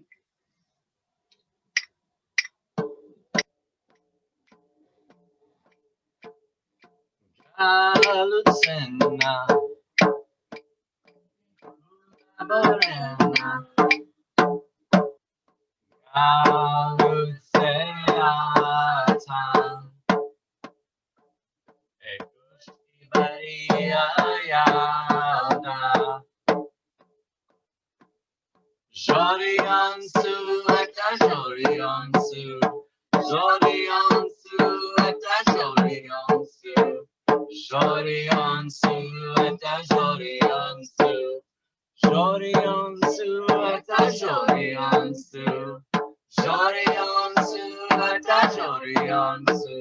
Joriansu eta Joriansu, Joriansu eta Joriansu, Joriansu eta Joriansu, Joriansu eta Joriansu, Joriansu eta Joriansu,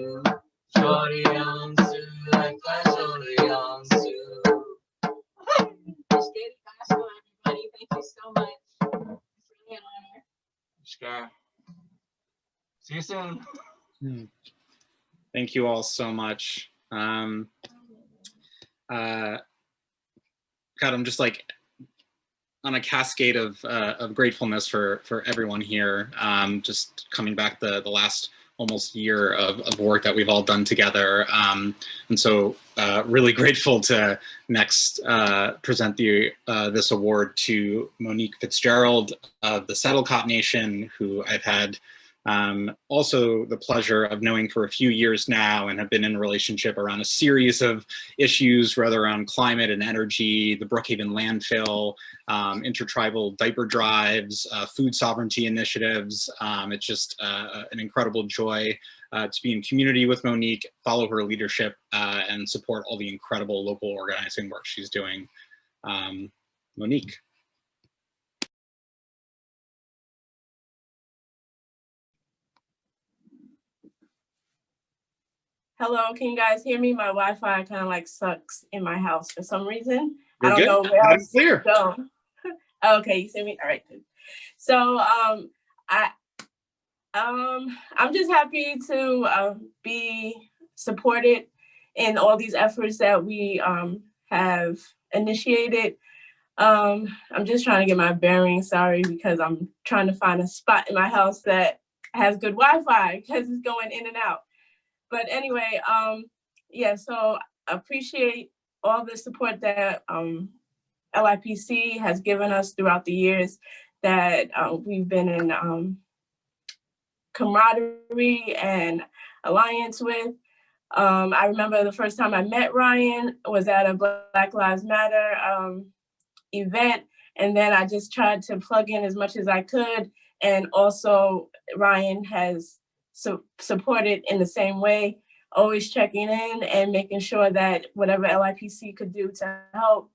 Joriansu eta pleasure belongs to. Appreciate it, guys. Everybody, thank you so much. It's really an honor. Sure. See you soon. Thank you all so much. God, I'm just like on a cascade of gratefulness for everyone here. Just coming back the last almost year of work that we've all done together. And so really grateful to next present this award to Monique Fitzgerald of the Saddlecot Nation, who I've had also the pleasure of knowing for a few years now and have been in a relationship around a series of issues, whether around climate and energy, the Brookhaven landfill, intertribal diaper drives, food sovereignty initiatives. It's just an incredible joy to be in community with Monique, follow her leadership, and support all the incredible local organizing work she's doing. Monique. Hello, can you guys hear me? My Wi-Fi kind of like sucks in my house for some reason. You're I don't good. know where Loud and else clear. to go. Okay, you see me? All right, good. So I'm just happy to be supported in all these efforts that we have initiated. I'm just trying to get my bearings, sorry, because I'm trying to find a spot in my house that has good Wi-Fi because it's going in and out. But anyway, yeah, so I appreciate all the support that LIPC has given us throughout the years that we've been in camaraderie and alliance with. I remember the first time I met Ryan was at a Black Lives Matter event, and then I just tried to plug in as much as I could. And also Ryan has supported in the same way, always checking in and making sure that whatever LIPC could do to help,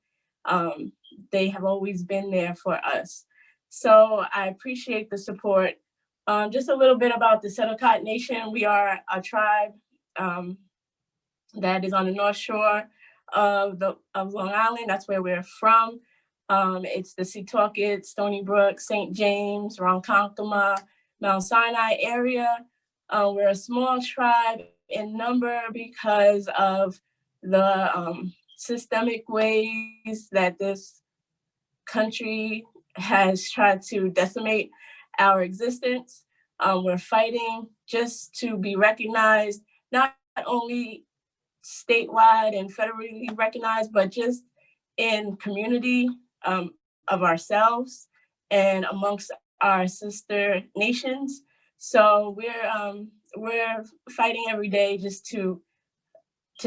they have always been there for us. So I appreciate the support. Just a little bit about the Saddlecot Nation. We are a tribe that is on the North Shore of Long Island. That's where we're from. It's the Setauket, Stony Brook, St. James, Ronkonkoma, Mount Sinai area. We're a small tribe in number because of the systemic ways that this country has tried to decimate our existence. We're fighting just to be recognized, not only statewide and federally recognized, but just in community of ourselves and amongst our sister nations. So we're fighting every day just to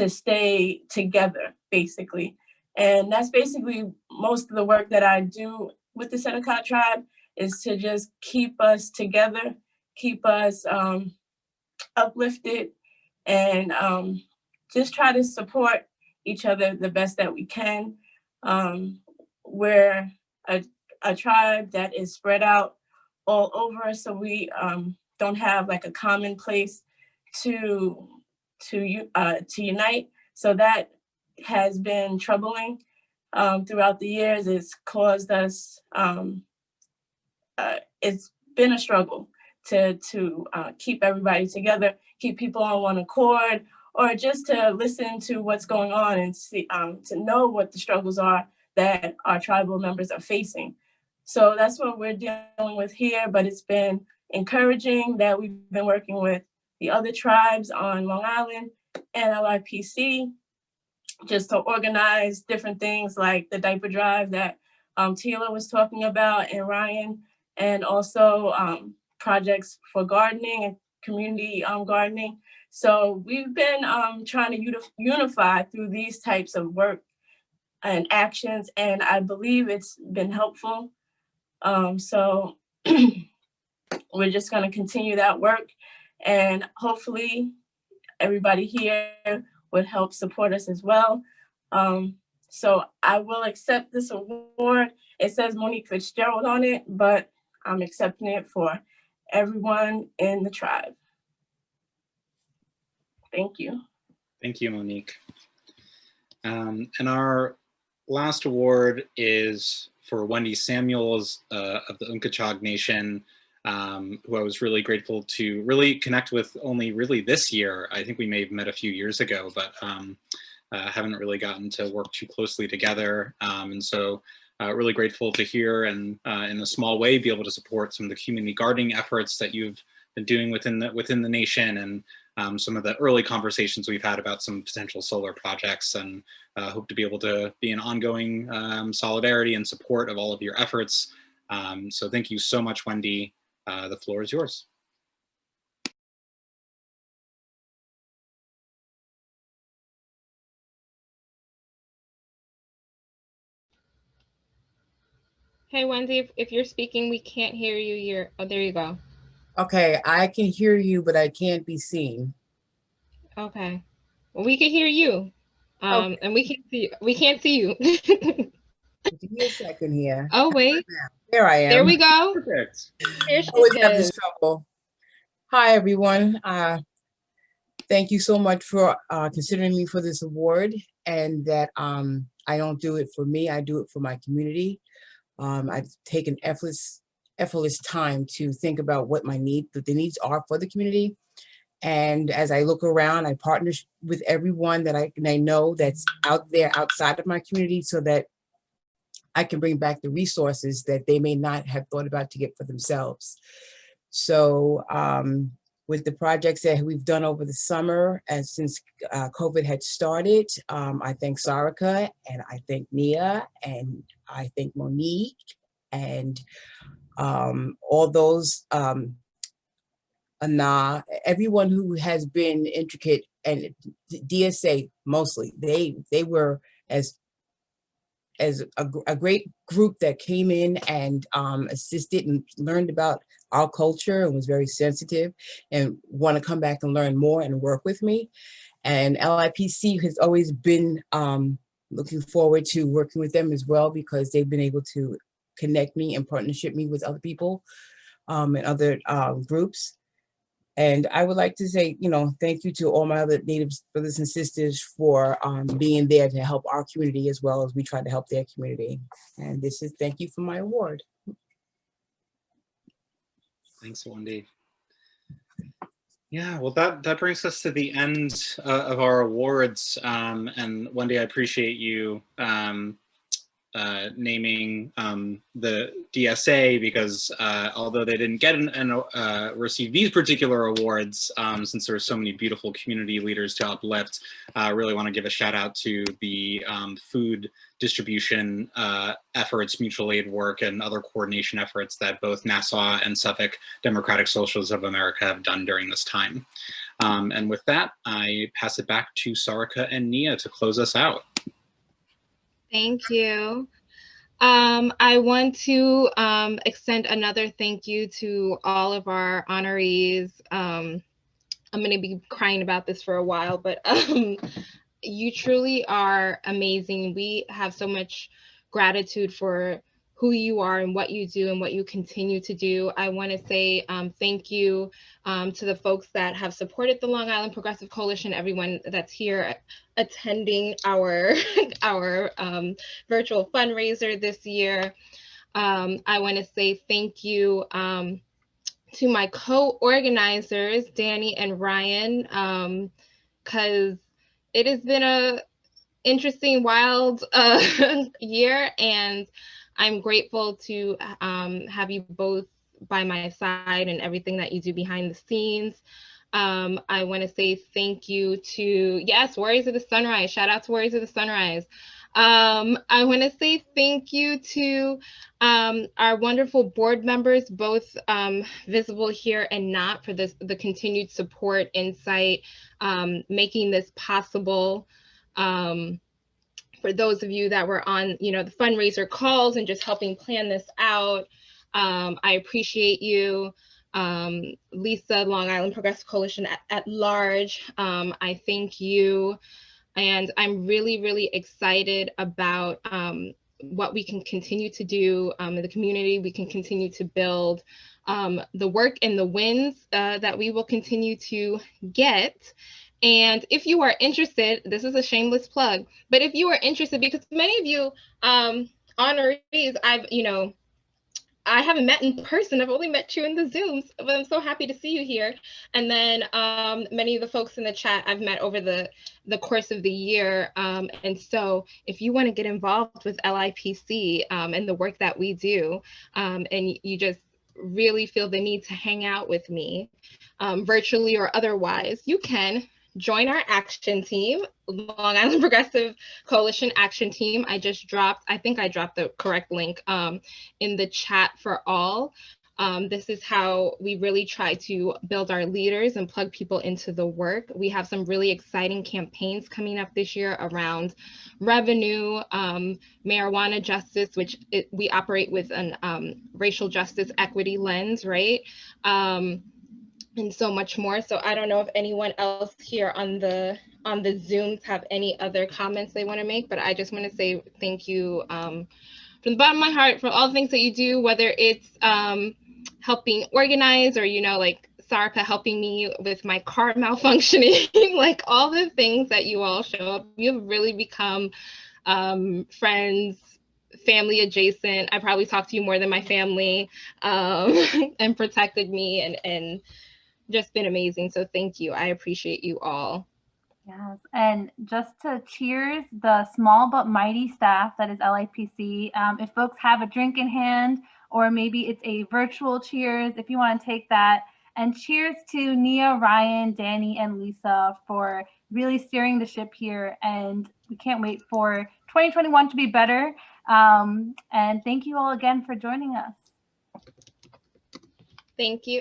stay together, basically. And that's basically most of the work that I do with the Saddlecot tribe, is to just keep us together, keep us uplifted, and just try to support each other the best that we can. We're a tribe that is spread out all over, so we don't have like a common place to unite. So that has been troubling throughout the years. It's caused us, it's been a struggle to keep everybody together, keep people on one accord, or just to listen to what's going on and see, to know what the struggles are that our tribal members are facing. So that's what we're dealing with here, but it's been encouraging that we've been working with the other tribes on Long Island and LIPC just to organize different things like the diaper drive that Tila was talking about, and Ryan, and also projects for gardening and community gardening. So we've been trying to unify through these types of work and actions, and I believe it's been helpful. So we're just going to continue that work, and hopefully everybody here would help support us as well. So I will accept this award. It says Monique Fitzgerald on it, but I'm accepting it for everyone in the tribe. Thank you. Thank you, Monique. And our last award is for Wendy Samuels of the Unkachag Nation, who I was really grateful to really connect with only really this year. I think we may have met a few years ago, but haven't really gotten to work too closely together. And so really grateful to hear and in a small way be able to support some of the community gardening efforts that you've been doing within the nation, and some of the early conversations we've had about some potential solar projects, and hope to be able to be in ongoing solidarity and support of all of your efforts. So thank you so much, Wendy. The floor is yours. Hey, Wendy, if you're speaking, we can't hear you. Oh, there you go. Okay, I can hear you, but I can't be seen. Okay. Well, we can hear you. Okay. And we can't see you. We can't see you. Give me a second here. Oh, wait. There I am. There we go. Perfect. Here she Always have this is. trouble. Hi, everyone. Thank you so much for considering me for this award, and that I don't do it for me, I do it for my community. I've taken effortless time to think about what the needs are for the community. And as I look around, I partner with everyone that I know that's out there outside of my community, so that I can bring back the resources that they may not have thought about to get for themselves. So with the projects that we've done over the summer, and since COVID had started, I thank Sarika, and I thank Nia, and I thank Monique, and all those, Anna, everyone who has been intricate, and DSA mostly, they were as a great group that came in and assisted and learned about our culture, and was very sensitive and want to come back and learn more and work with me. And LIPC has always been looking forward to working with them as well, because they've been able to connect me and partnership me with other people and other groups. And I would like to say, thank you to all my other Native brothers and sisters for being there to help our community as well as we try to help their community. And this is thank you for my award. Thanks, Wendy. Yeah, well, that brings us to the end of our awards. And Wendy, I appreciate you naming the DSA, because although they didn't get receive these particular awards, since there were so many beautiful community leaders to uplift, I really want to give a shout out to the food distribution efforts, mutual aid work, and other coordination efforts that both Nassau and Suffolk Democratic Socialists of America have done during this time. And with that, I pass it back to Sarika and Nia to close us out. Thank you. I want to extend another thank you to all of our honorees. I'm going to be crying about this for a while, but you truly are amazing. We have so much gratitude for who you are and what you do and what you continue to do. I want to say thank you to the folks that have supported the Long Island Progressive Coalition, everyone that's here attending our virtual fundraiser this year. I want to say thank you to my co-organizers, Danny and Ryan, because it has been a interesting, wild year, and I'm grateful to have you both by my side and everything that you do behind the scenes. I want to say thank you to, yes, Warriors of the Sunrise. Shout out to Warriors of the Sunrise. I want to say thank you to our wonderful board members, both visible here and not, for the continued support, insight, making this possible. For those of you that were on, the fundraiser calls and just helping plan this out, I appreciate you. Lisa, Long Island Progressive Coalition at large, I thank you. And I'm really, really excited about what we can continue to do in the community. We can continue to build the work and the wins that we will continue to get. And if you are interested, this is a shameless plug, but if you are interested, because many of you honorees, I haven't met in person. I've only met you in the Zooms, but I'm so happy to see you here. And then many of the folks in the chat I've met over the course of the year. And so if you want to get involved with LIPC and the work that we do, and you just really feel the need to hang out with me, virtually or otherwise, you can join our action team, Long Island Progressive Coalition Action Team. I think I dropped the correct link in the chat for all. This is how we really try to build our leaders and plug people into the work. We have some really exciting campaigns coming up this year around revenue, marijuana justice, which we operate with an racial justice equity lens, right? And so much more. So I don't know if anyone else here on the Zooms have any other comments they want to make, but I just want to say thank you from the bottom of my heart for all the things that you do, whether it's helping organize or, like Sarika helping me with my car malfunctioning, like all the things that you all show up. You've really become friends, family adjacent. I probably talk to you more than my family, and protected me and just been amazing. So thank you. I appreciate you all. Yes, and just to cheers the small but mighty staff that is LIPC. If folks have a drink in hand, or maybe it's a virtual cheers, if you want to take that. And cheers to Nia, Ryan, Danny, and Lisa for really steering the ship here. And we can't wait for 2021 to be better. And thank you all again for joining us. Thank you.